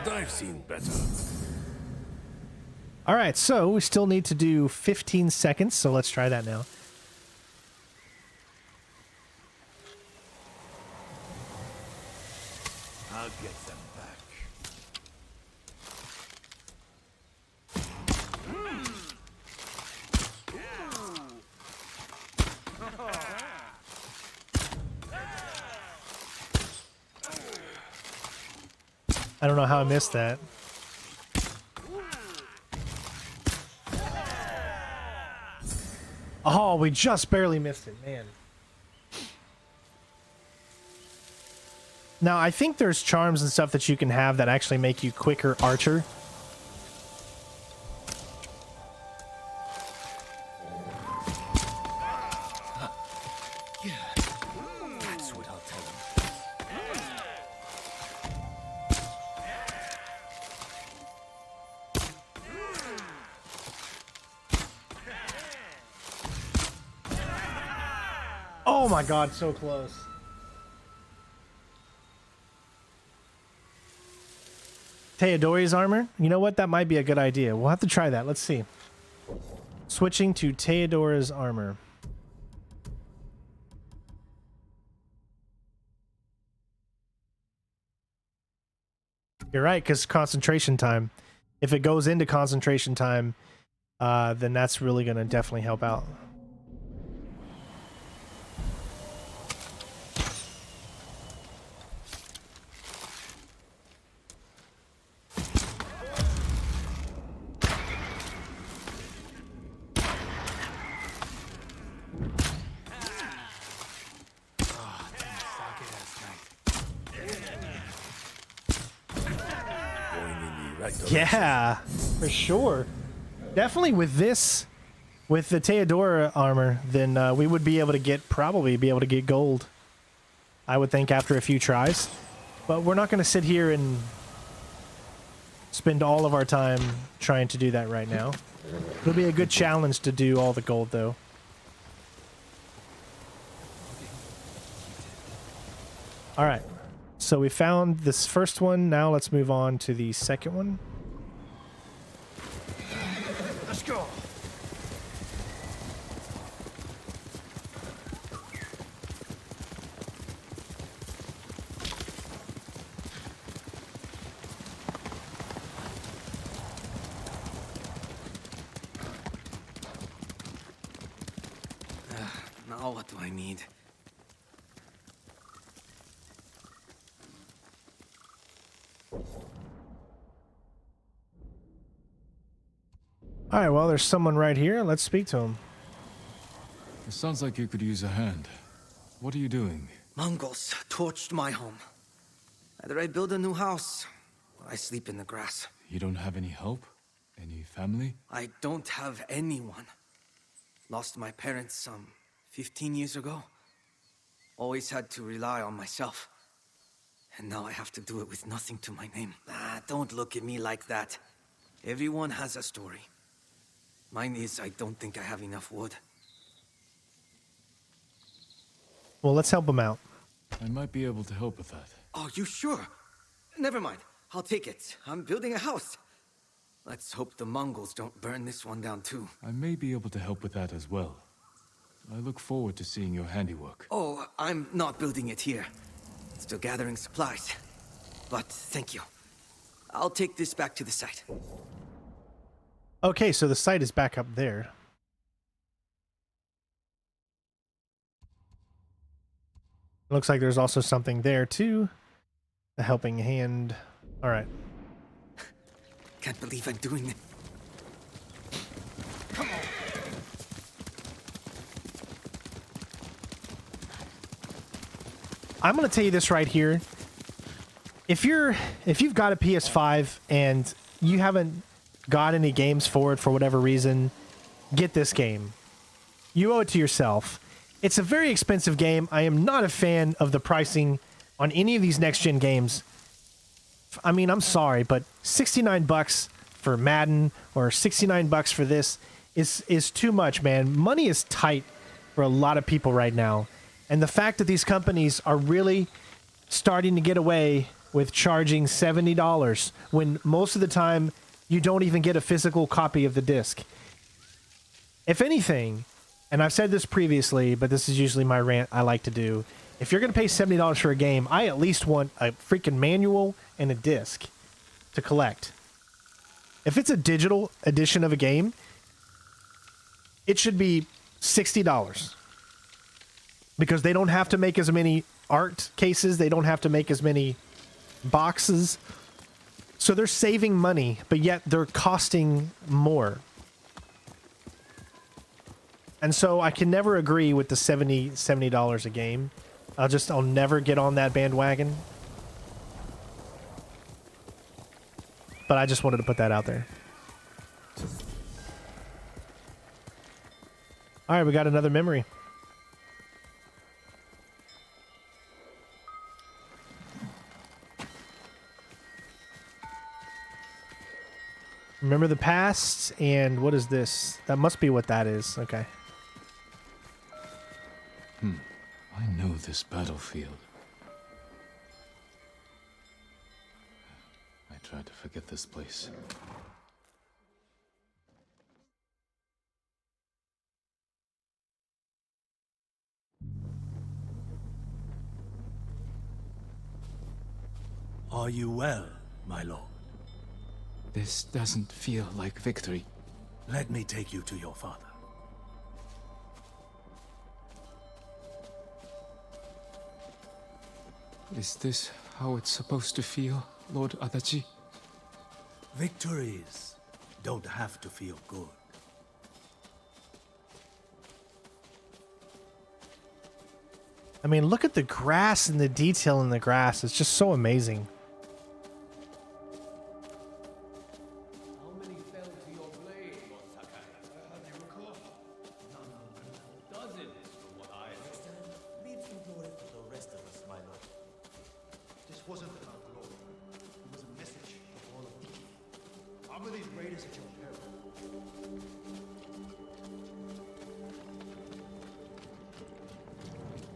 But I've seen better. All right, so we still need to do 15 seconds, so let's try that now. I'll get them back. I don't know how I missed that. Oh, we just barely missed it, man. Now, I think there's charms and stuff that you can have that actually make you quicker archer. That's what I'll tell him. Oh my god, so close. Theodori's armor? You know what? That might be a good idea. We'll have to try that. Let's see. Switching to Theodora's armor. You're right, because concentration time. If it goes into concentration time, then that's really going to definitely help out. Yeah, for sure. Definitely with this, with the Theodora armor, then we would be able to get, probably be able to get gold. I would think after a few tries. But we're not going to sit here and spend all of our time trying to do that right now. It'll be a good challenge to do all the gold, though. All right. So we found this first one. Now let's move on to the second one. Let's go. Now what do I need? All right, well, there's someone right here. Let's speak to him. It sounds like you could use a hand. What are you doing? Mongols torched my home. Either I build a new house, or I sleep in the grass. You don't have any help? Any family? I don't have anyone. Lost my parents some 15 years ago. Always had to rely on myself. And now I have to do it with nothing to my name. Ah, don't look at me like that. Everyone has a story. Mine is, I don't think I have enough wood. Well, let's help him out. I might be able to help with that. Oh, you sure? Never mind. I'll take it. I'm building a house. Let's hope the Mongols don't burn this one down too. I may be able to help with that as well. I look forward to seeing your handiwork. Oh, I'm not building it here. Still gathering supplies. But thank you. I'll take this back to the site. Okay, so the site is back up there. Looks like there's also something there too. A helping hand. All right. Can't believe I'm doing it. I'm going to tell you this right here. If you've got a PS5 and you haven't got any games for it for whatever reason, get this game. You owe it to yourself. It's a very expensive game. I am not a fan of the pricing on any of these next-gen games. I mean, I'm sorry, but $69 for Madden or $69 for this is too much, man. Money is tight for a lot of people right now. And the fact that these companies are really starting to get away with charging $70 when most of the time you don't even get a physical copy of the disc. If anything, and I've said this previously, but this is usually my rant I like to do, if you're going to pay $70 for a game, I at least want a freaking manual and a disc to collect. If it's a digital edition of a game, it should be $60. Because they don't have to make as many art cases, they don't have to make as many boxes. So they're saving money, but yet they're costing more. And so I can never agree with the $70 a game. I'll never get on that bandwagon. But I just wanted to put that out there. All right, we got another memory. Remember the past, and what is this? That must be what that is. Okay. I know this battlefield. I tried to forget this place. Are you well, my lord? This doesn't feel like victory. Let me take you to your father. Is this how it's supposed to feel, Lord Adachi? Victories don't have to feel good. I mean, look at the grass and the detail in the grass. It's just so amazing. How many fell to your blade, Lord Sakai? Dozens, from what I understand. Leave some glory for the rest of us, my lord. This wasn't about glory. It was a message for all of Iki. Armor these raiders at your peril.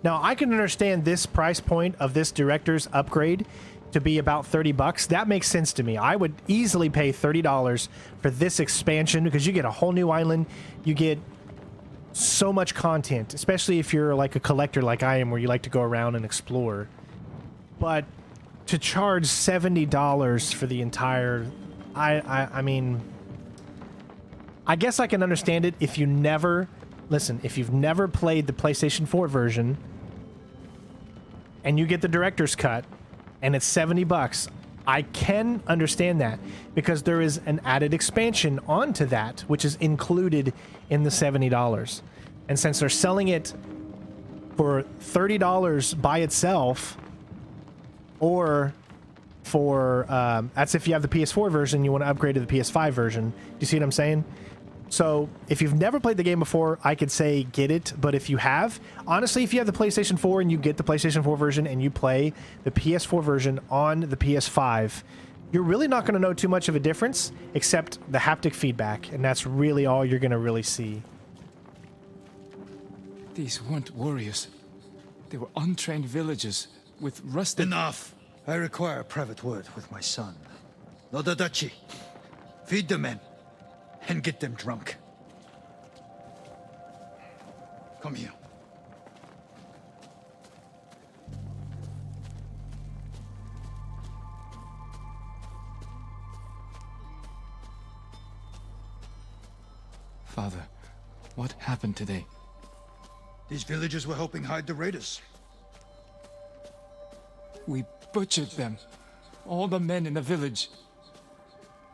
Now, I can understand this price point of this director's upgrade to be about $30. That makes sense to me. I would easily pay $30 for this expansion because you get a whole new island. You get so much content, especially if you're like a collector like I am, where you like to go around and explore. But to charge $70 for the entire... I mean... I guess I can understand it if you never... Listen, if you've never played the PlayStation 4 version and you get the director's cut and it's $70, I can understand that because there is an added expansion onto that, which is included in the $70. And since they're selling it for $30 by itself, or for, that's if you have the PS4 version, you want to upgrade to the PS5 version. Do you see what I'm saying? So, if you've never played the game before, I could say get it. But if you have, honestly, if you have the PlayStation 4 and you get the PlayStation 4 version and you play the PS4 version on the PS5, you're really not going to know too much of a difference except the haptic feedback. And that's really all you're going to really see. These weren't warriors. They were untrained villagers with rusted... Enough! I require a private word with my son. Lord Adachi, feed the men. And get them drunk. Come here. Father, what happened today? These villagers were helping hide the raiders. We butchered them. All the men in the village.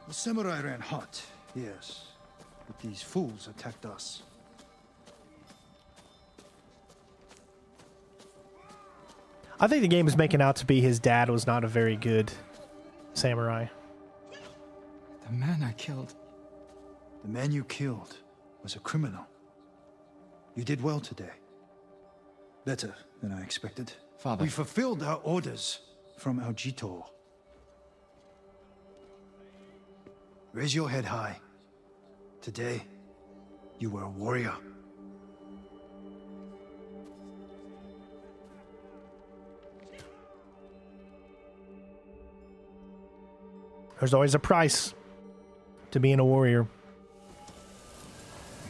The samurai ran hot. Yes, but these fools attacked us. I think the game is making out to be his dad was not a very good samurai. The man I killed. The man you killed was a criminal. You did well today. Better than I expected. Father. We fulfilled our orders from our Jitor. Raise your head high. Today, you were a warrior. There's always a price to being a warrior.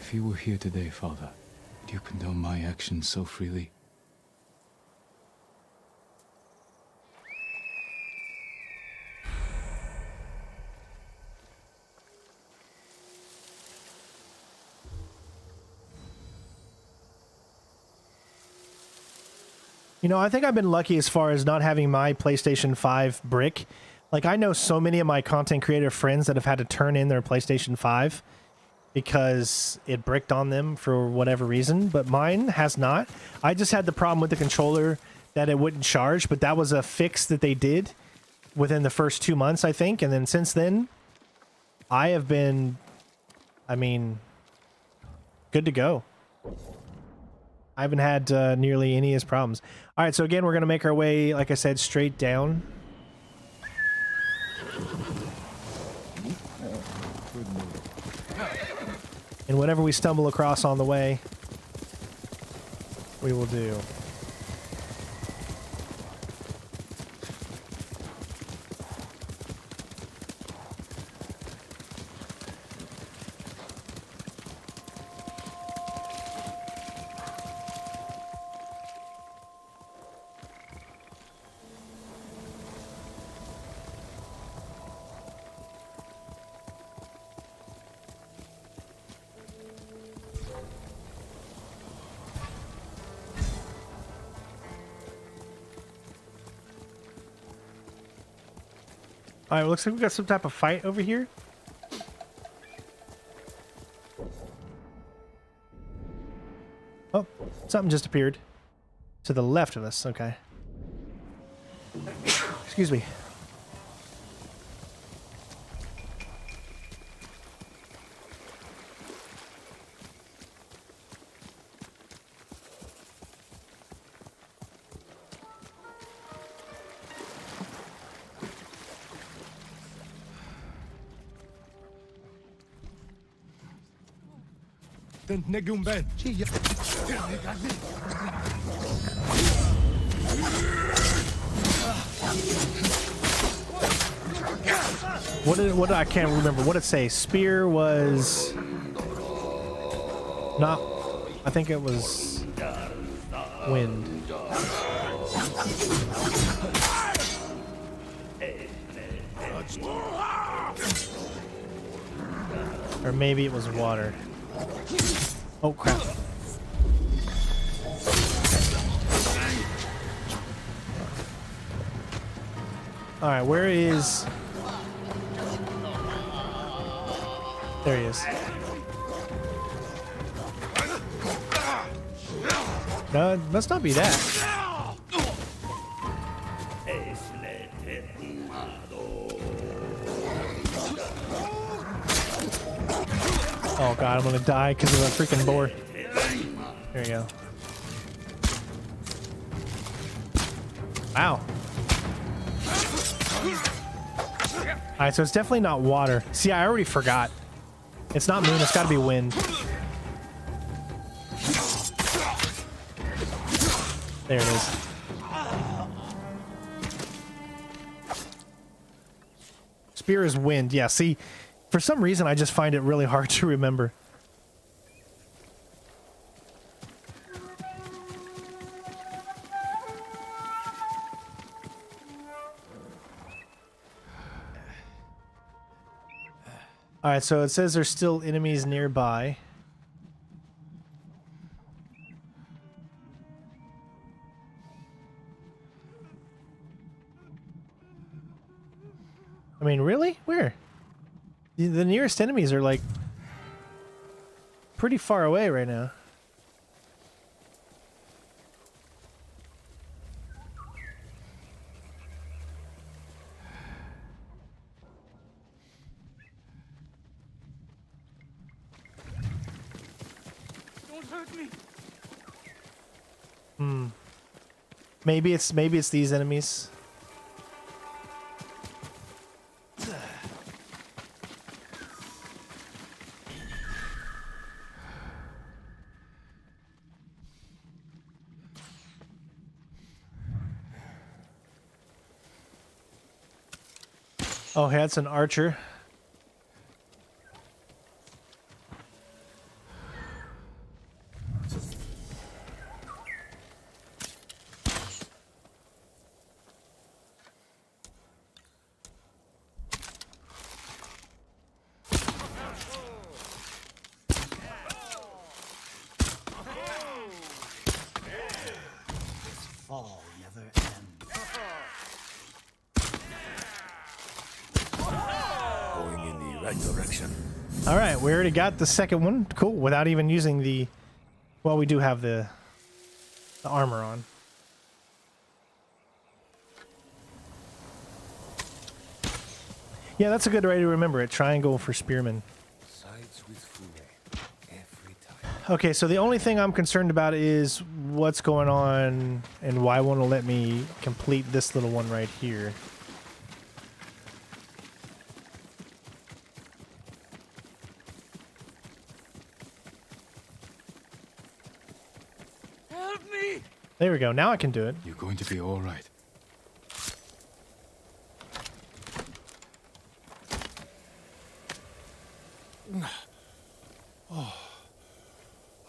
If you were here today, Father, would you condone my actions so freely? You know, I think I've been lucky as far as not having my PlayStation 5 brick. Like, I know so many of my content creator friends that have had to turn in their PlayStation 5 because it bricked on them for whatever reason, but mine has not. I just had the problem with the controller that it wouldn't charge, but that was a fix that they did within the first 2 months, I think. And then since then, I have been, I mean, good to go. I haven't had nearly any of his problems. All right, so again, we're going to make our way, like I said, straight down. And whatever we stumble across on the way, we will do. Alright, looks like we got some type of fight over here. Oh, something just appeared. To the left of us, okay. Excuse me. What did I can't remember. What did it say? Spear was not. I think it was wind. Or maybe it was water. Oh crap. Alright, where is... There he is. No, it must not be that. Oh god, I'm gonna die because of a freaking boar. There you go. Wow. Alright, so it's definitely not water. See, I already forgot. It's not moon, it's gotta be wind. There it is. Spear is wind. Yeah, see, for some reason I just find it really hard to remember. Alright, so it says there's still enemies nearby. I mean, really? Where? The nearest enemies are like pretty far away right now. Maybe it's these enemies. Oh, hey, that's an archer. Fall never ends. Going in the right direction. All right, we already got the second one. Cool, without even using the... Well, we do have the armor on. Yeah, that's a good way to remember it. Triangle for spearmen. Sides with Fune every time. Okay, so the only thing I'm concerned about is what's going on and why won't it let me complete this little one right here. Help me! There we go. Now I can do it. You're going to be all right.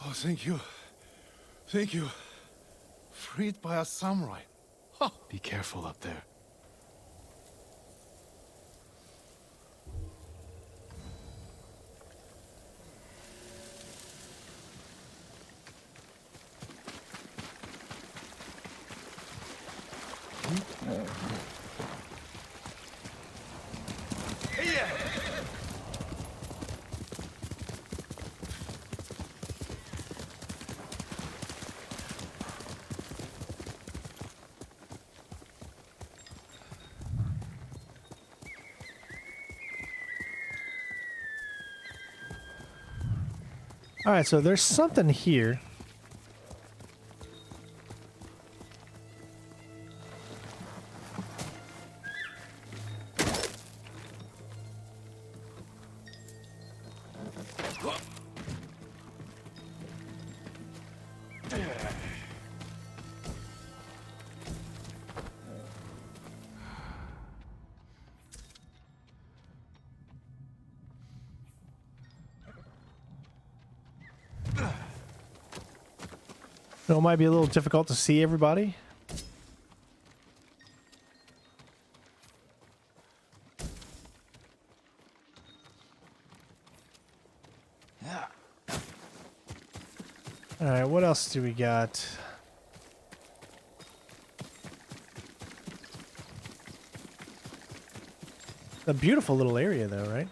Oh, thank you. Thank you. Freed by a samurai. Be careful up there. All right, so there's something here. So it might be a little difficult to see everybody. All right, what else do we got? A beautiful little area though, right?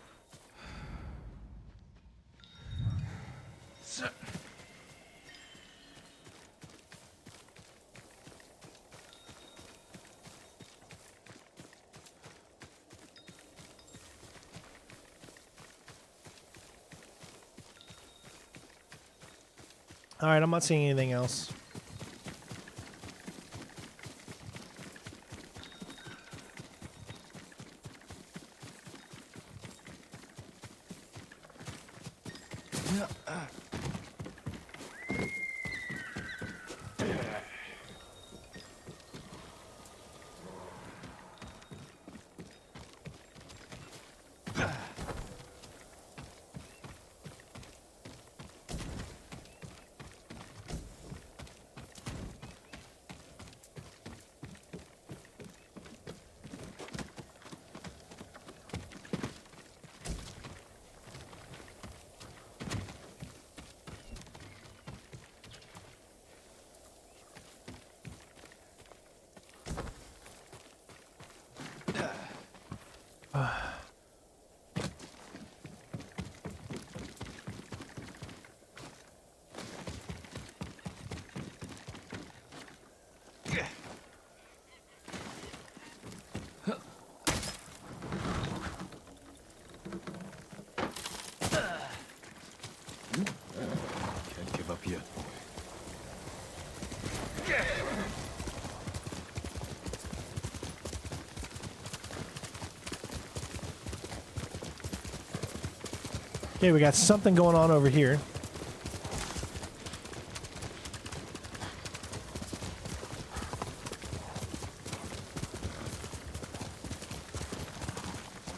All right, I'm not seeing anything else. Okay, we got something going on over here.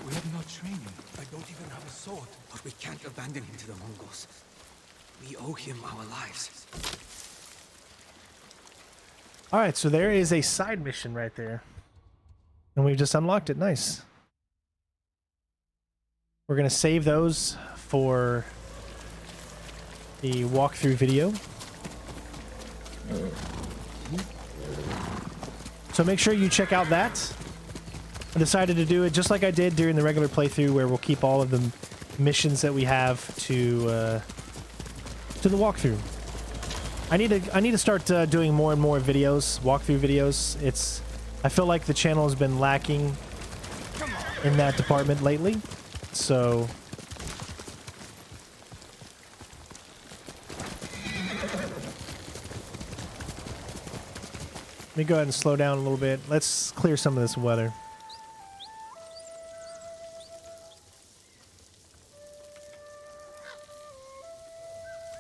We have no training. I don't even have a sword. But we can't abandon him to the Mongols. We owe him our lives. All right, so there is a side mission right there. And we've just unlocked it. Nice. We're going to save those for the walkthrough video. So make sure you check out that. I decided to do it just like I did during the regular playthrough, where we'll keep all of the missions that we have to the walkthrough. I need to start doing more and more videos, walkthrough videos. I feel like the channel has been lacking in that department lately. So let me go ahead and slow down a little bit. Let's clear some of this weather.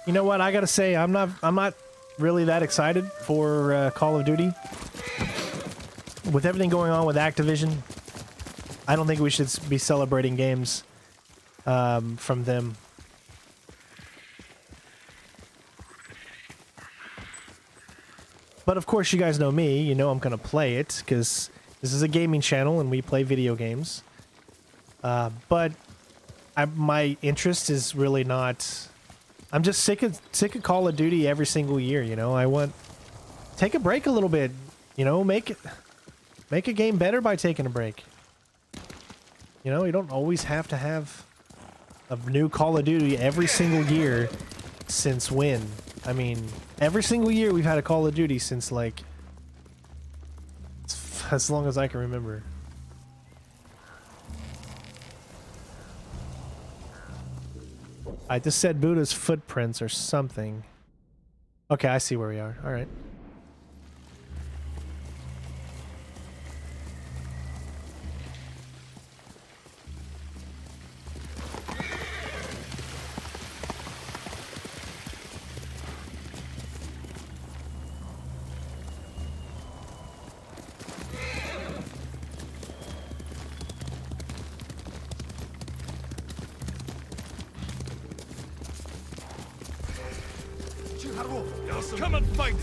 You know what? I gotta say, I'm not really that excited for Call of Duty. With everything going on with Activision, I don't think we should be celebrating games from them. But of course, you guys know me. You know I'm gonna play it because this is a gaming channel and we play video games. But my interest is really not. I'm just sick of Call of Duty every single year. You know, I want take a break a little bit. You know, make a game better by taking a break. You know, you don't always have to have a new Call of Duty every single year. Since when? I mean, every single year we've had a Call of Duty since, like, as long as I can remember. I just said Buddha's footprints or something. Okay, I see where we are. All right. Come and fight!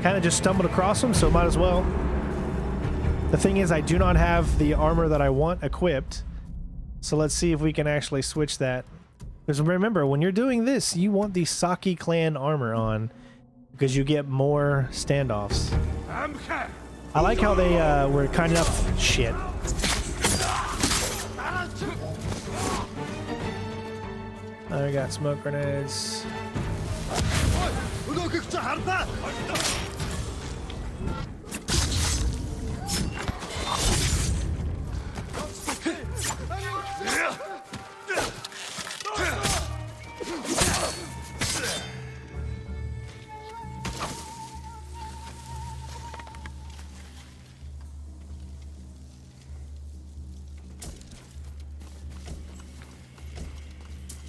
Kind of just stumbled across them, so might as well. The thing is, I do not have the armor that I want equipped. So let's see if we can actually switch that. Because remember, when you're doing this, you want the Saki clan armor on. Because you get more standoffs. I like how they were kind enough... Shit. I got smoke grenades.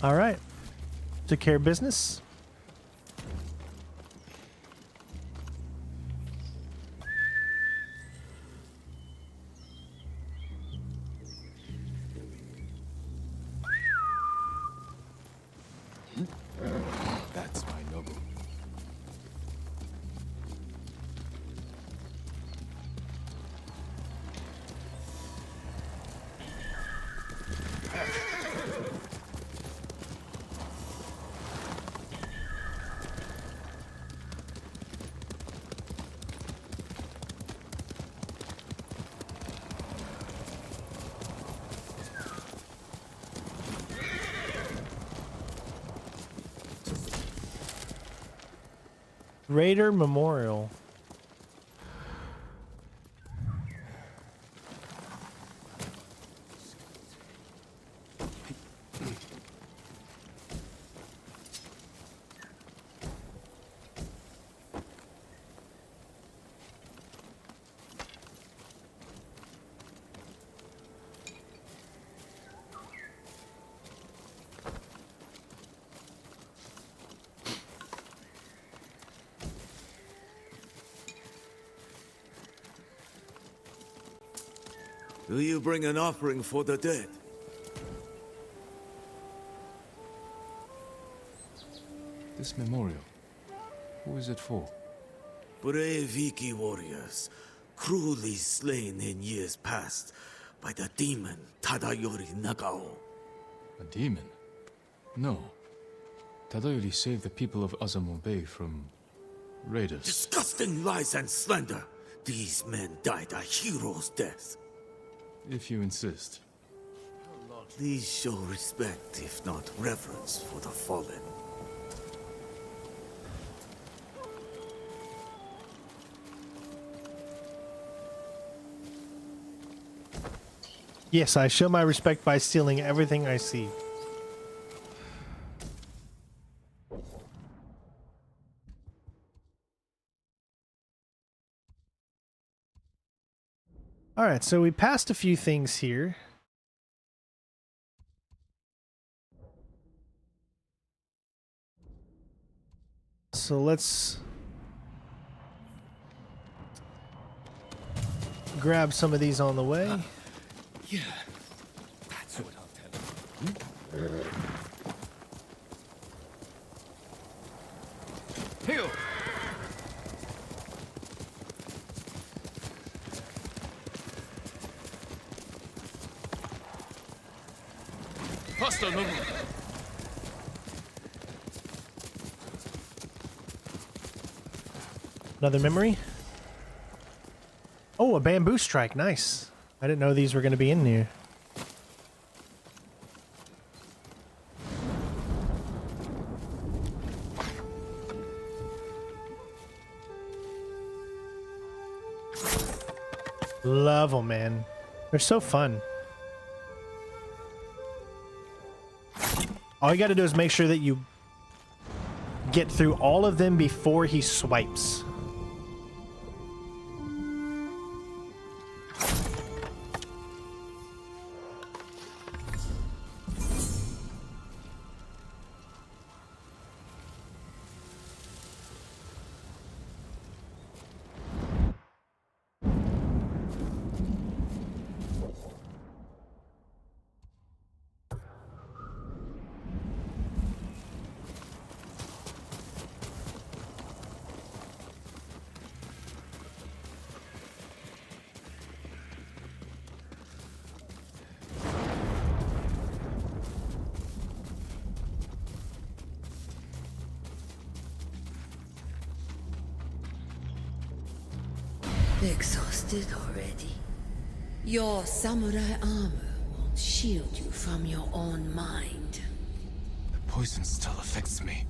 All right. Took care of business. That's my noble. Raider Memorial. Do you bring an offering for the dead? This memorial, who is it for? Brave Iki warriors, cruelly slain in years past by the demon Tadayori Nagao. A demon? No. Tadayori saved the people of Azamo Bay from raiders. Disgusting lies and slander! These men died a hero's death. If you insist. Please show respect, if not reverence, for the fallen. Yes, I show my respect by stealing everything I see. Alright, so we passed a few things here. So let's grab some of these on the way. Yeah, that's what I'll tell him. Heal! Hostile movement! Another memory. Oh, a bamboo strike. Nice. I didn't know these were going to be in here. Love them, man. They're so fun. All you got to do is make sure that you get through all of them before he swipes. Exhausted already? Your samurai armor won't shield you from your own mind. The poison still affects me.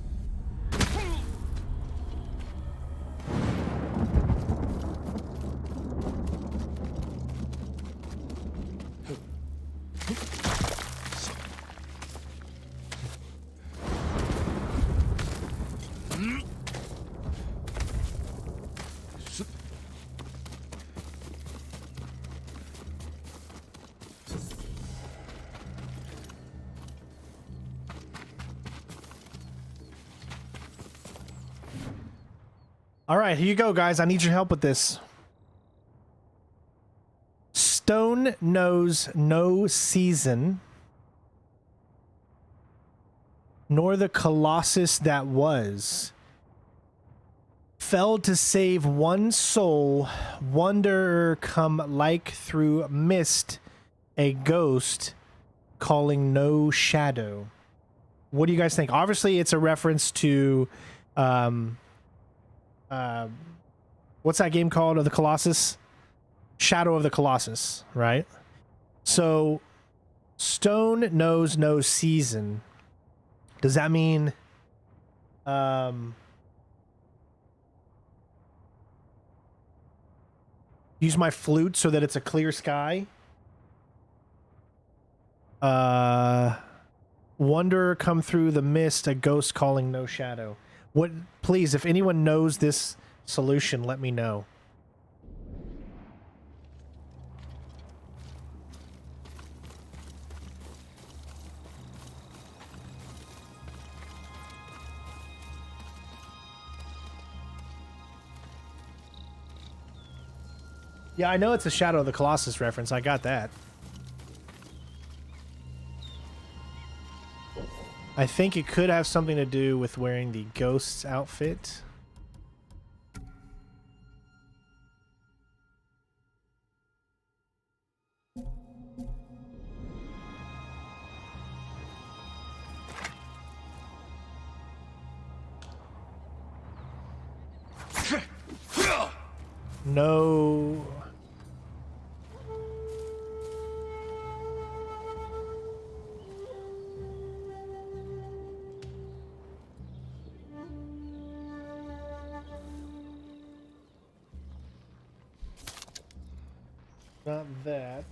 All right, here you go, guys. I need your help with this. Stone knows no season, nor the Colossus that was. Fell to save one soul, wanderer come like through mist, a ghost calling no shadow. What do you guys think? Obviously, it's a reference to... what's that game called of the Colossus? Shadow of the Colossus, right? So stone knows no season. Does that mean use my flute so that it's a clear sky? Wanderer come through the mist, a ghost calling no shadow. What, please, if anyone knows this solution, let me know. Yeah, I know it's a Shadow of the Colossus reference. I got that. I think it could have something to do with wearing the ghost's outfit. No. Not that.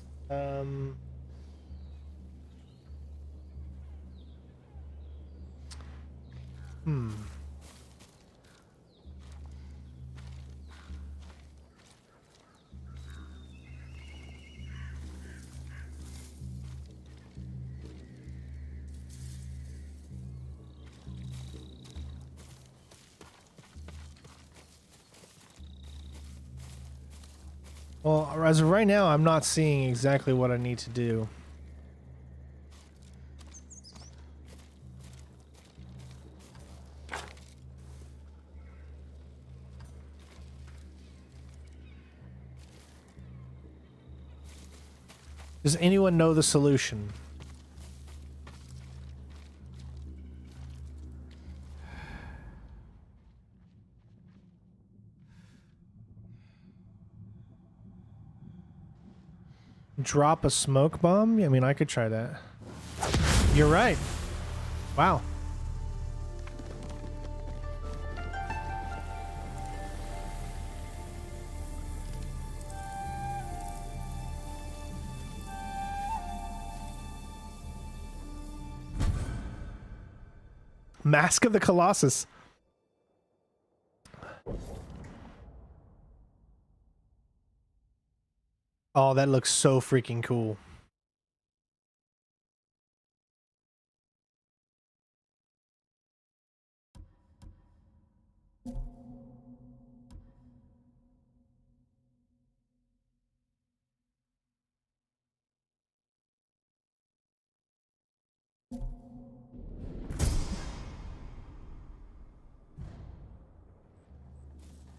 Well, as of right now, I'm not seeing exactly what I need to do. Does anyone know the solution? Drop a smoke bomb? I mean, I could try that. You're right. Wow. Mask of the Colossus. Oh, that looks so freaking cool.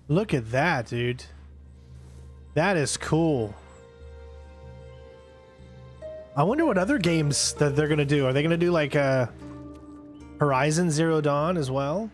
Look at that, dude. That is cool. I wonder what other games that they're gonna do. Are they gonna do like Horizon Zero Dawn as well?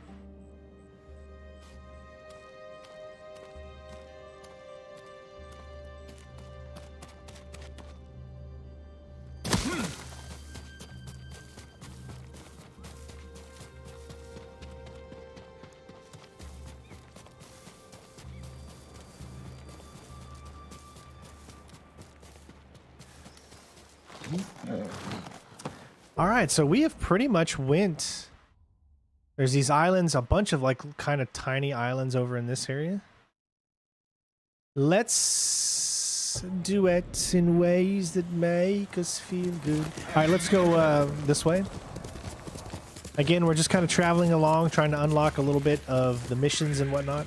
All right, so we have pretty much went. There's these islands, a bunch of like kind of tiny islands over in this area. Let's do it in ways that make us feel good. All right, let's go this way. Again, we're just kind of traveling along, trying to unlock a little bit of the missions and whatnot.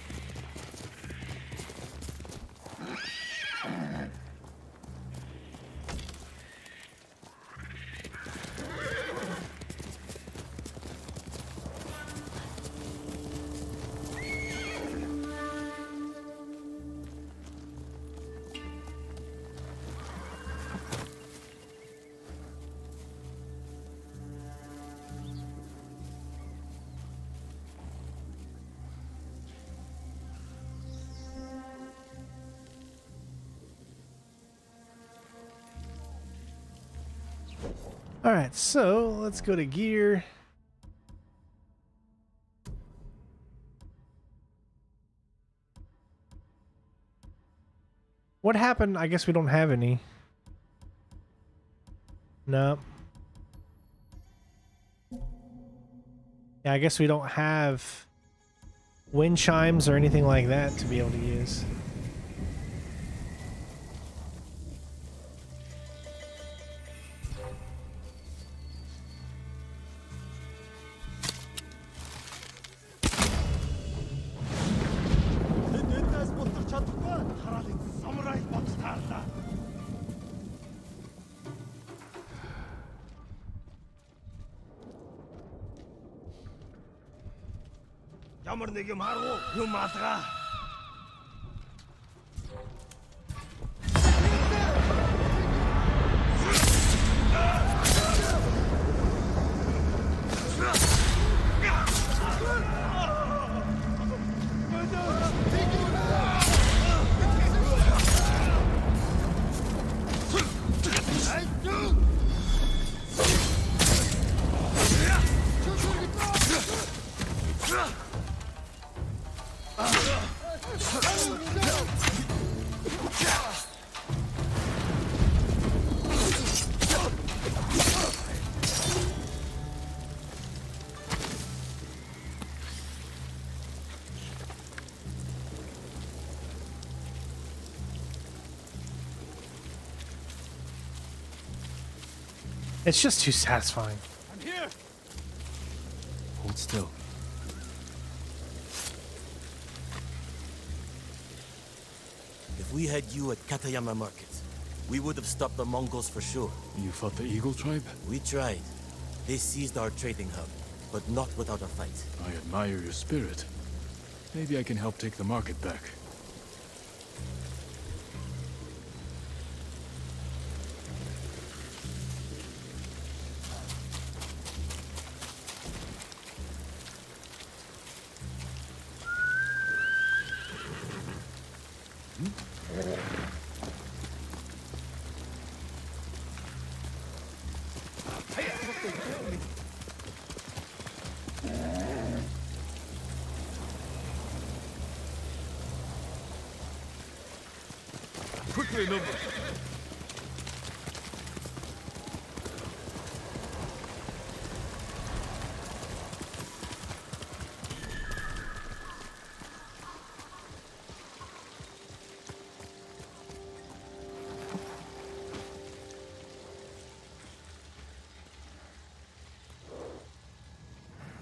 All right, so let's go to gear. What happened? I guess we don't have any. No. Yeah, I guess we don't have wind chimes or anything like that to be able to use. It's just too satisfying. I'm here. Hold still. If we had you at Katayama Market, we would have stopped the Mongols for sure. You fought the Eagle tribe? We tried. They seized our trading hub, but not without a fight. I admire your spirit. Maybe I can help take the market back. Quickly, number.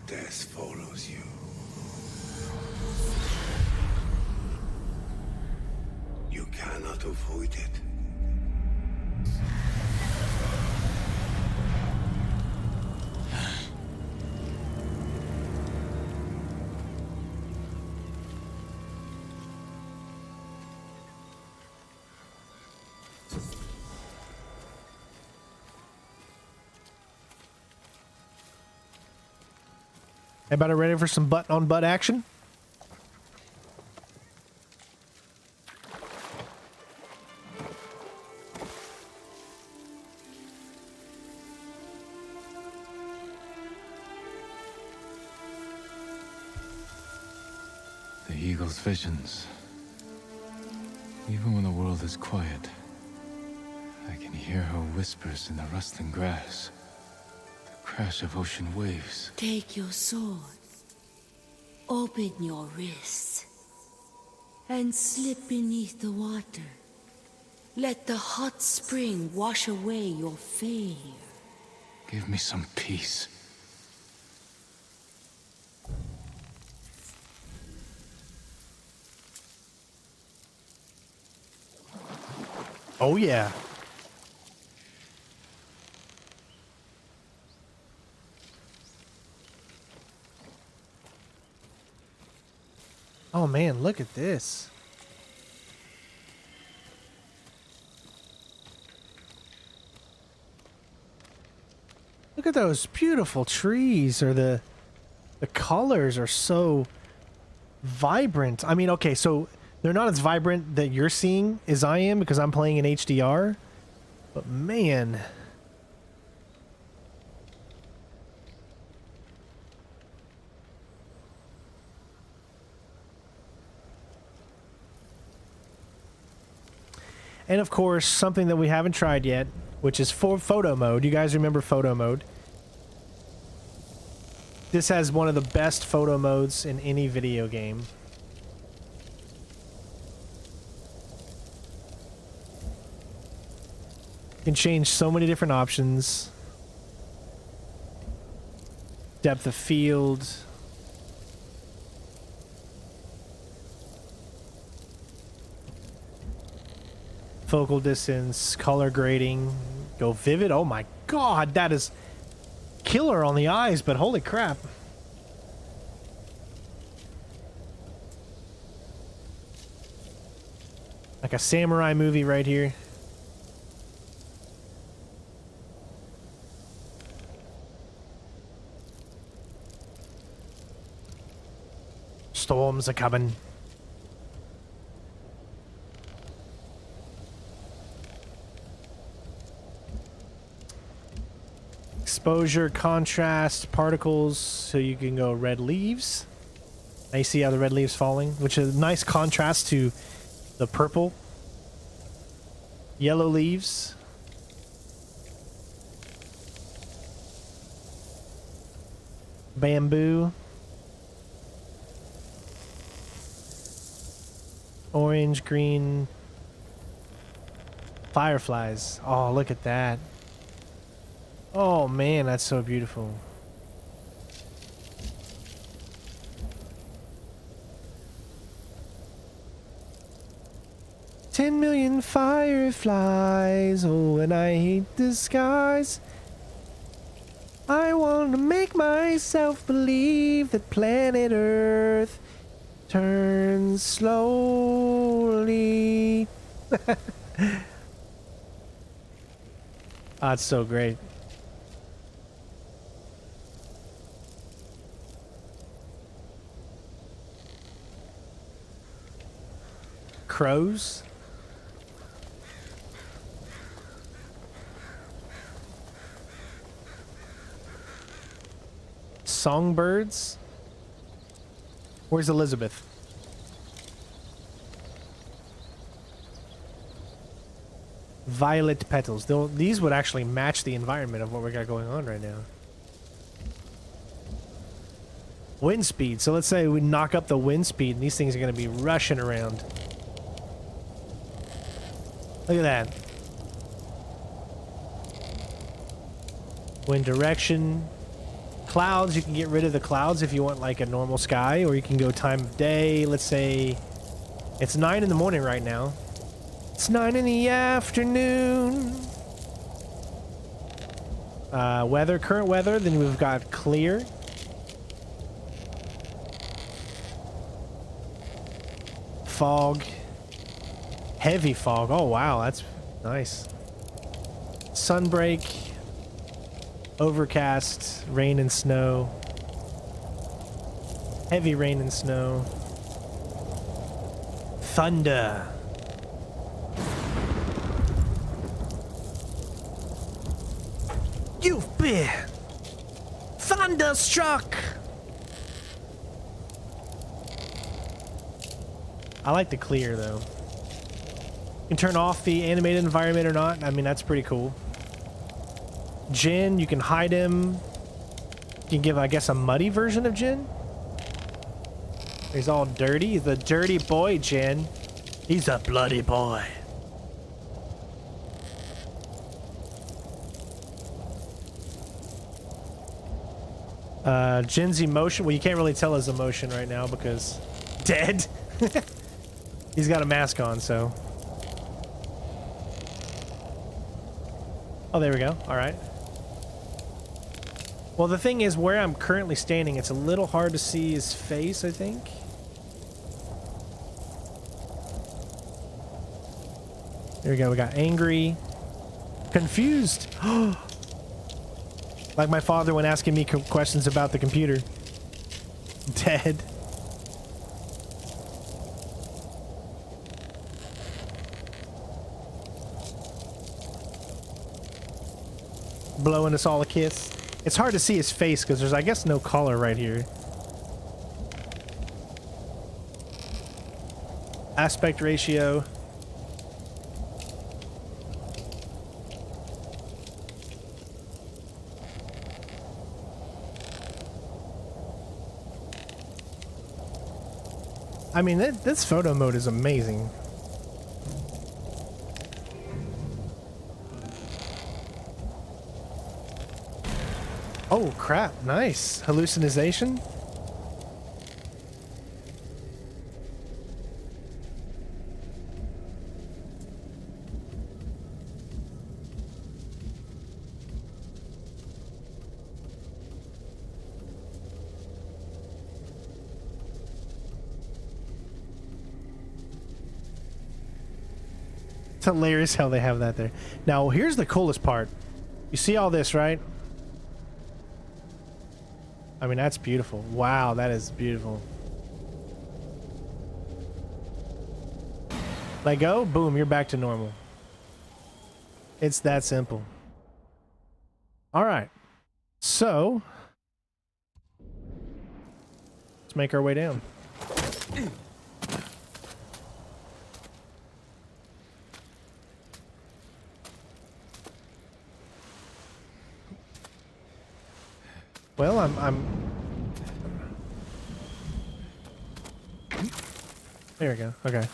Death follows you. You cannot avoid it. Everybody ready for some butt-on-butt action? The Eagle's visions. Even when the world is quiet, I can hear her whispers in the rustling grass. The crash of ocean waves. Take your sword, open your wrists, and slip beneath the water. Let the hot spring wash away your failure. Give me some peace. Oh yeah. Oh man, look at this. Look at those beautiful trees, or the colors are so vibrant. I mean, okay, so they're not as vibrant that you're seeing as I am because I'm playing in HDR. But man, and of course, something that we haven't tried yet, which is for photo mode. You guys remember photo mode? This has one of the best photo modes in any video game. You can change so many different options. Depth of field. Focal distance, color grading, go vivid. Oh my god, that is killer on the eyes, but holy crap. Like a samurai movie right here. Storms are coming. Exposure, contrast, particles, so you can go red leaves. Now you see how the red leaves falling, which is a nice contrast to the purple. Yellow leaves. Bamboo. Orange, green. Fireflies. Oh, look at that. Oh man, that's so beautiful. "10 million fireflies, oh, and I hate the skies. I want to make myself believe that planet Earth turns slowly." That's so great. Crows. Songbirds. Where's Elizabeth? Violet petals. These would actually match the environment of what we got going on right now. Wind speed. So let's say we knock up the wind speed and these things are going to be rushing around. Look at that. Wind direction. Clouds, you can get rid of the clouds if you want like a normal sky, or you can go time of day. Let's say it's 9 in the morning right now. It's 9 in the afternoon. Weather, current weather, then we've got clear. Fog. Heavy fog. Oh wow, that's nice. Sunbreak. Overcast, rain and snow. Heavy rain and snow. Thunder. You've been thunderstruck. I like the clear though. You can turn off the animated environment or not. I mean, that's pretty cool. Jin, you can hide him. You can give, I guess, a muddy version of Jin. He's all dirty. He's the dirty boy, Jin. He's a bloody boy. Jin's emotion. Well, you can't really tell his emotion right now because dead. He's got a mask on, so. Oh, there we go. All right. Well, the thing is, where I'm currently standing, it's a little hard to see his face, I think. There we go. We got angry. Confused. Like my father when asking me questions about the computer. Dead. Blowing us all a kiss. It's hard to see his face because there's, I guess, no color right here. Aspect ratio. I mean, this photo mode is amazing. Oh crap, nice. Hallucination? It's hilarious how they have that there. Now, here's the coolest part. You see all this, right? I mean, that's beautiful. Wow, that is beautiful. Let go, boom, you're back to normal. It's that simple. All right. So, let's make our way down. Well, I'm there we go. Okay.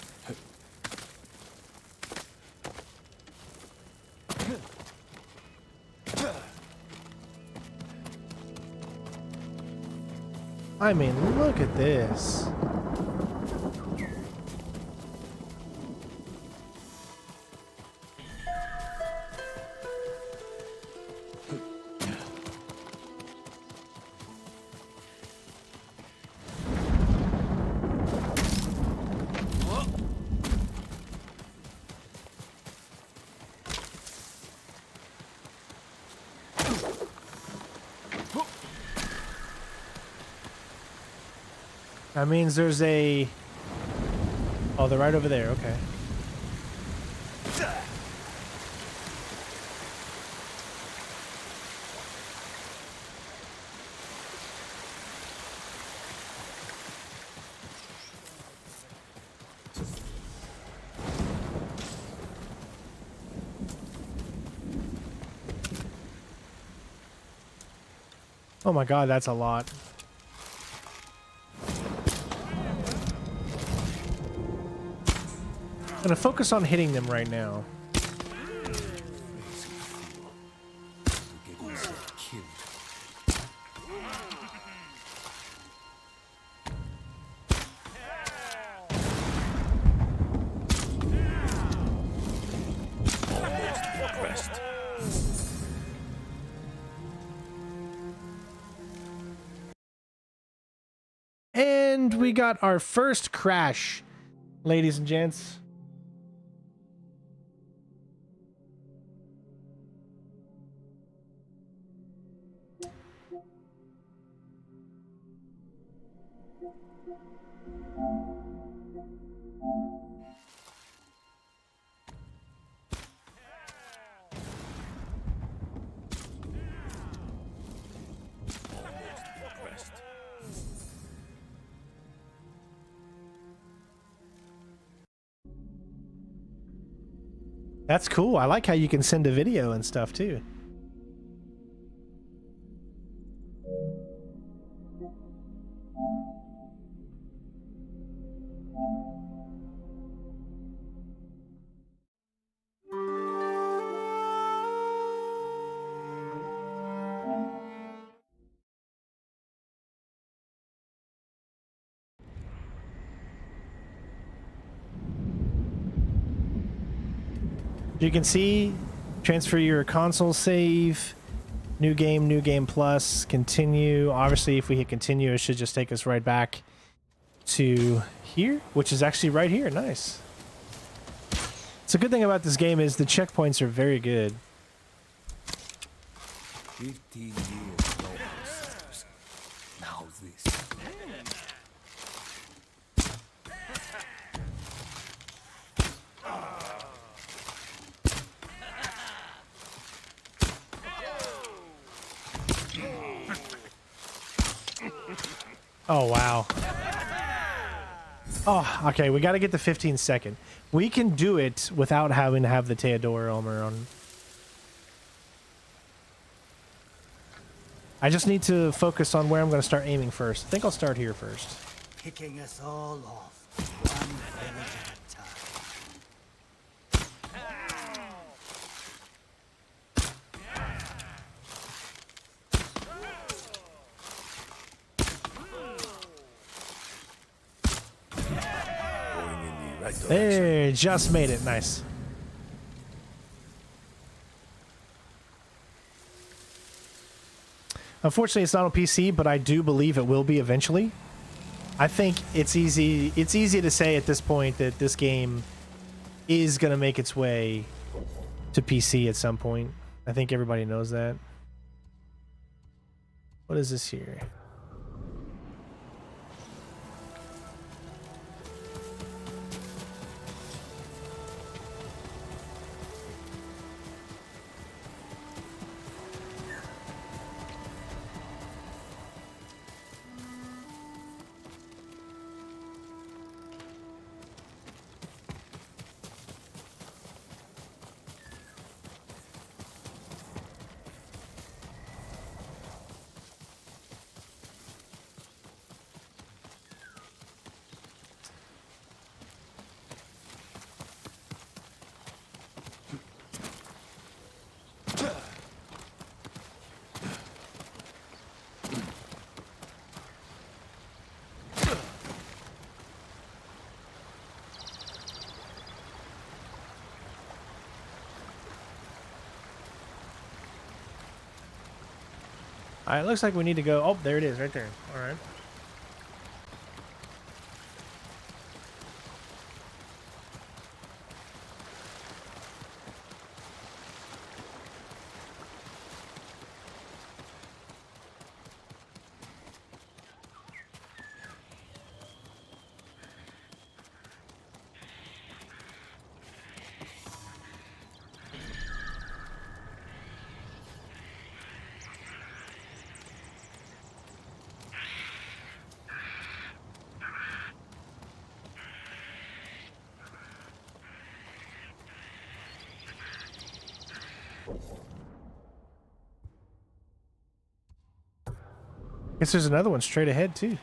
I mean, look at this. That means there's a... Oh, they're right over there. Okay. Oh my god, that's a lot. I'm gonna focus on hitting them right now. And we got our first crash, ladies and gents. That's cool. I like how you can send a video and stuff too. You can see, transfer your console save, new game plus, continue. Obviously, if we hit continue, it should just take us right back to here, which is actually right here. Nice. So, a good thing about this game is the checkpoints are very good. 15 years ago, now this. Oh, wow. Oh, okay, we got to get the 15-second. We can do it without having to have the Theodore armor on. I just need to focus on where I'm going to start aiming first. I think I'll start here first. Picking us all off, one village at a time. There, just made it. Nice. Unfortunately, it's not on PC, but I do believe it will be eventually. I think it's easy to say at this point that this game is going to make its way to PC at some point. I think everybody knows that. What is this here? Alright, looks like we need to go. Oh, there it is, right there. Alright. Guess there's another one straight ahead too.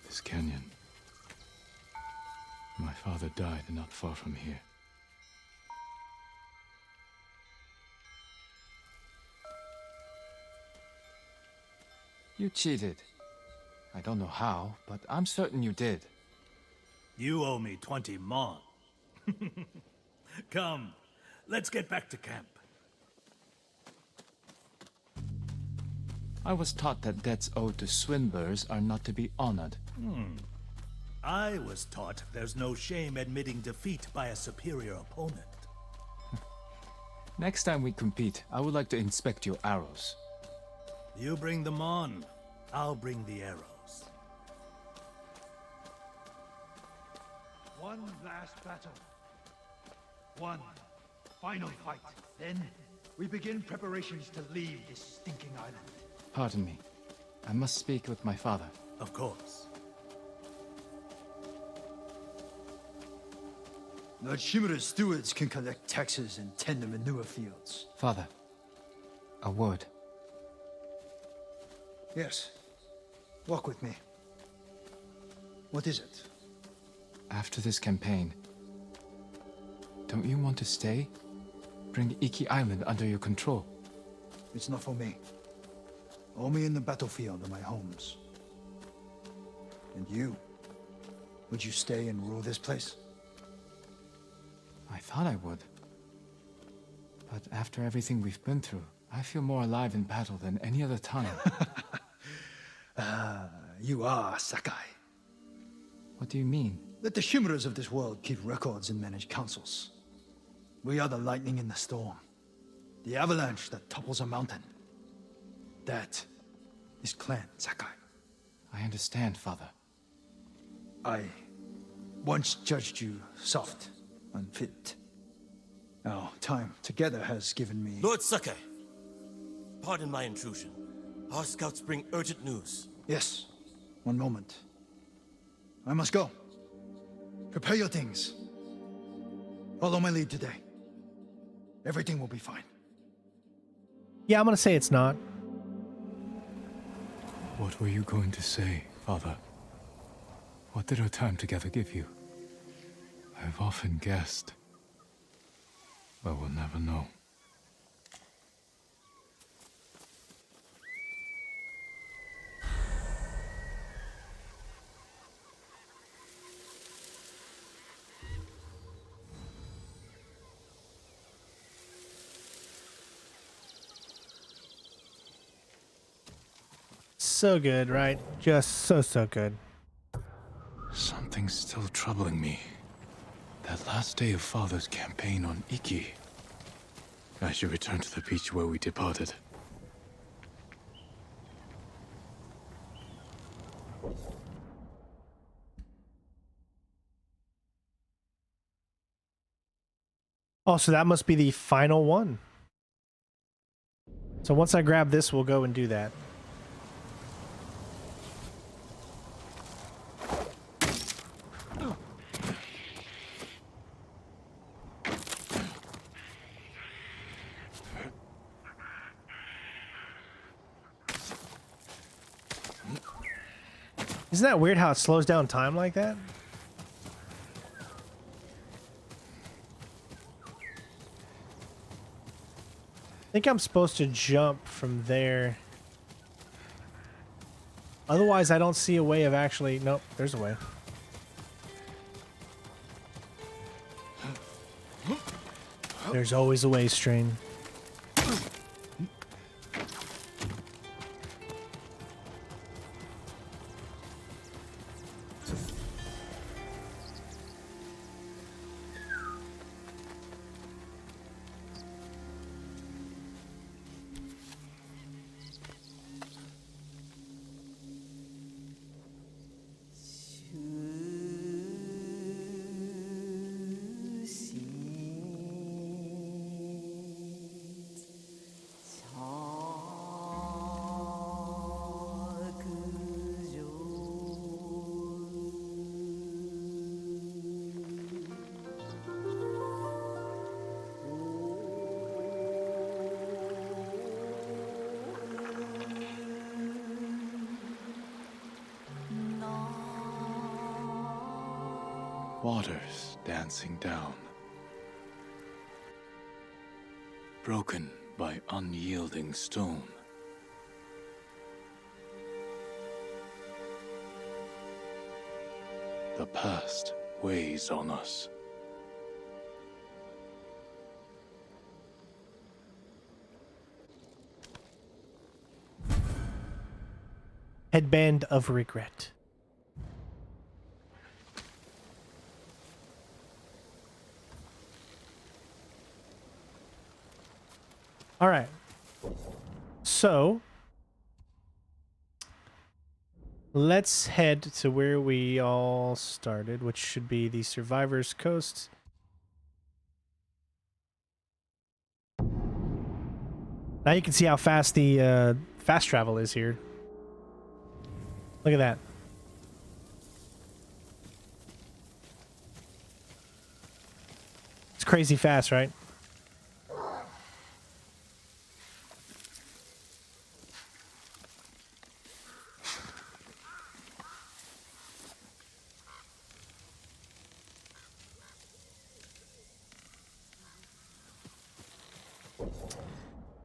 This canyon. My father died not far from here. You cheated. I don't know how, but I'm certain you did. You owe me 20 mon. Come, let's get back to camp. I was taught that debts owed to swindlers are not to be honored. I was taught there's no shame admitting defeat by a superior opponent. Next time we compete, I would like to inspect your arrows. You bring them on. I'll bring the arrows. One last battle. One final fight. Then we begin preparations to leave this stinking island. Pardon me. I must speak with my father. Of course. Lord Shimura's stewards can collect taxes and tend the manure fields. Father, a word. Yes. Walk with me. What is it? After this campaign, don't you want to stay? Bring Iki Island under your control. It's not for me. Only in the battlefield are my homes. And you? Would you stay and rule this place? I thought I would. But after everything we've been through, I feel more alive in battle than any other time. You are Sakai. What do you mean? Let the Shimuras of this world keep records and manage councils. We are the lightning in the storm. The avalanche that topples a mountain. That is Clan Sakai. I understand, Father. I once judged you soft, unfit. Our time together has given me... Lord Sakai, pardon my intrusion. Our scouts bring urgent news. Yes, one moment. I must go. Prepare your things. Follow my lead today. Everything will be fine. Yeah, I'm gonna say it's not. What were you going to say, Father? What did our time together give you? I've often guessed, but we'll never know. So good, right? Just so good. Something's still troubling me. That last day of Father's campaign on Iki. I should return to the beach where we departed. Oh, so that must be the final one. So once I grab this, we'll go and do that. Isn't that weird how it slows down time like that? I think I'm supposed to jump from there. Otherwise, I don't see a way of actually... Nope, there's a way. There's always a way, Strain. Waters dancing down. Broken by unyielding stone. The past weighs on us. Headband of regret. All right. So let's head to where we all started, which should be the Survivor's Coast. Now you can see how fast the fast travel is here. Look at that. It's crazy fast, right?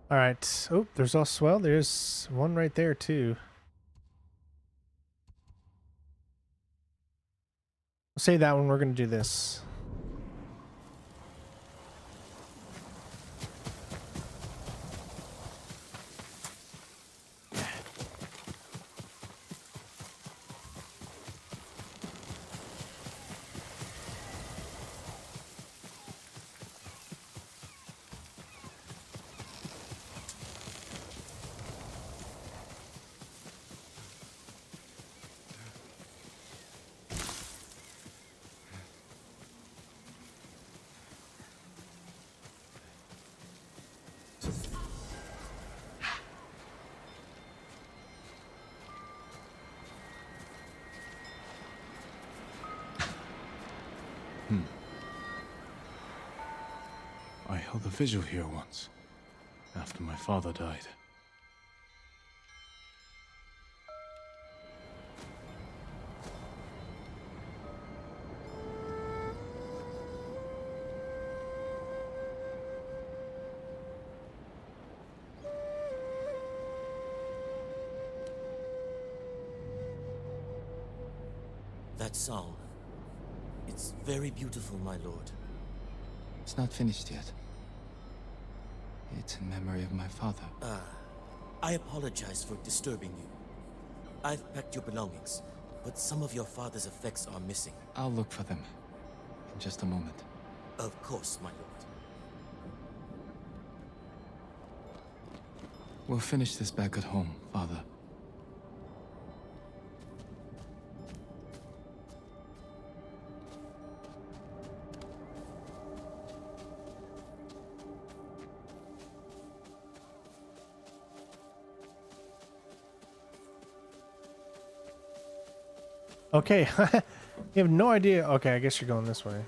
All right. Oh, there's also, well, there's one right there too. We'll save that one. We're going to do this. I held a vigil here once. after my father died. That song. It's very beautiful, my lord. It's not finished yet. It's in memory of my father. I apologize for disturbing you. I've packed your belongings, but some of your father's effects are missing. I'll look for them in just a moment. Of course, my lord. We'll finish this back at home, Father. Okay, you have no idea. Okay, I guess you're going this way.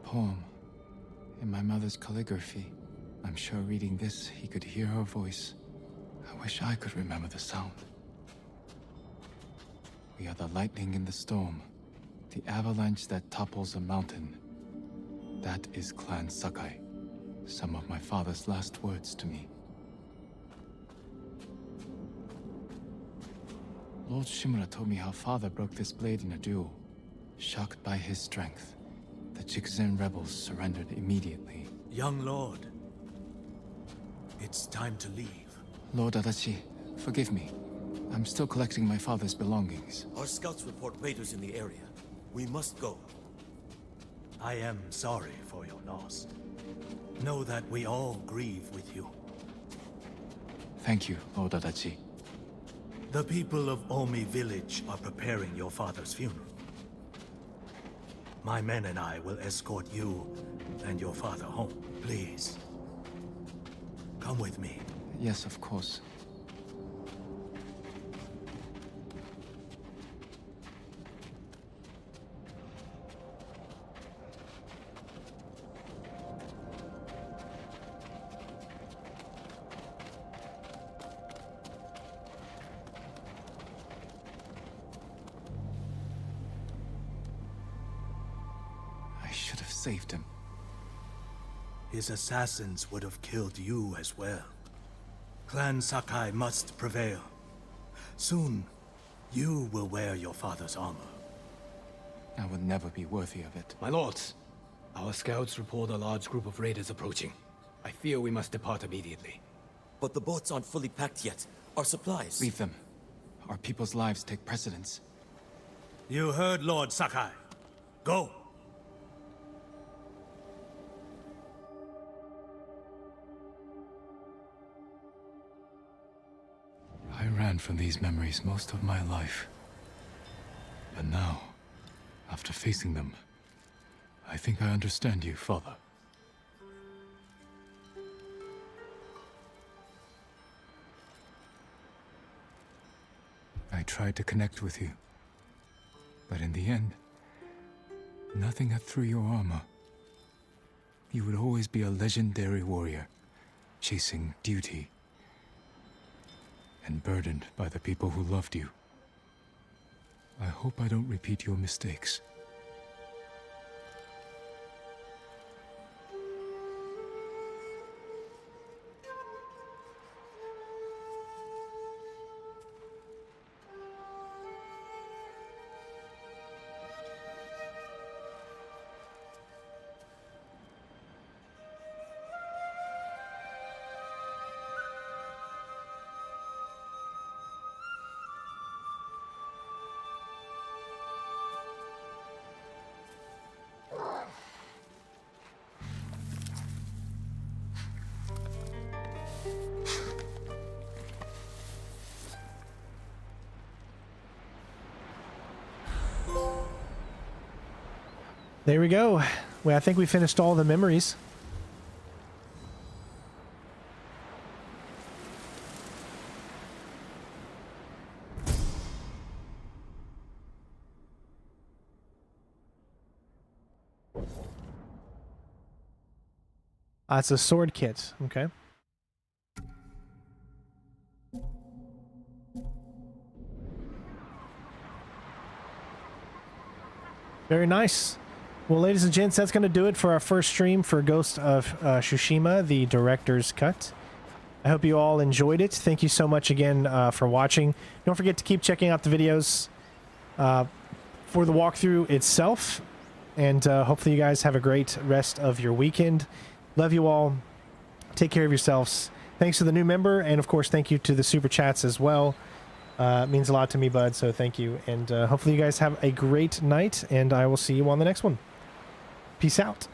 Poem in my mother's calligraphy. I'm sure reading this, he could hear her voice. I wish I could remember the sound. We are the lightning in the storm, the avalanche that topples a mountain. That is Clan Sakai, some of my father's last words to me. Lord Shimura told me how father broke this blade in a duel. Shocked by his strength, the Chikuzen rebels surrendered immediately. Young lord, it's time to leave. Lord Adachi, forgive me. I'm still collecting my father's belongings. Our scouts report raiders in the area. We must go. I am sorry for your loss. Know that we all grieve with you. Thank you, Lord Adachi. The people of Omi village are preparing your father's funeral. My men and I will escort you and your father home. Please, come with me. Yes, of course. Saved him. His assassins would have killed you as well. Clan Sakai must prevail. Soon, you will wear your father's armor. I will never be worthy of it. My lords, our scouts report a large group of raiders approaching. I fear we must depart immediately. But the boats aren't fully packed yet. Our supplies... Leave them. Our people's lives take precedence. You heard Lord Sakai. Go! I ran from these memories most of my life. But now, after facing them, I think I understand you, Father. I tried to connect with you, but in the end, nothing got through your armor. You would always be a legendary warrior, chasing duty, and burdened by the people who loved you. I hope I don't repeat your mistakes. There we go. Well, I think we finished all the memories. It's a sword kit. Okay. Very nice. Well, ladies and gents, that's going to do it for our first stream for Ghost of Tsushima, the director's cut. I hope you all enjoyed it. Thank you so much again for watching. Don't forget to keep checking out the videos for the walkthrough itself. And hopefully you guys have a great rest of your weekend. Love you all. Take care of yourselves. Thanks to the new member. And, of course, thank you to the super chats as well. It means a lot to me, bud. So thank you. And hopefully you guys have a great night. And I will see you on the next one. Peace out.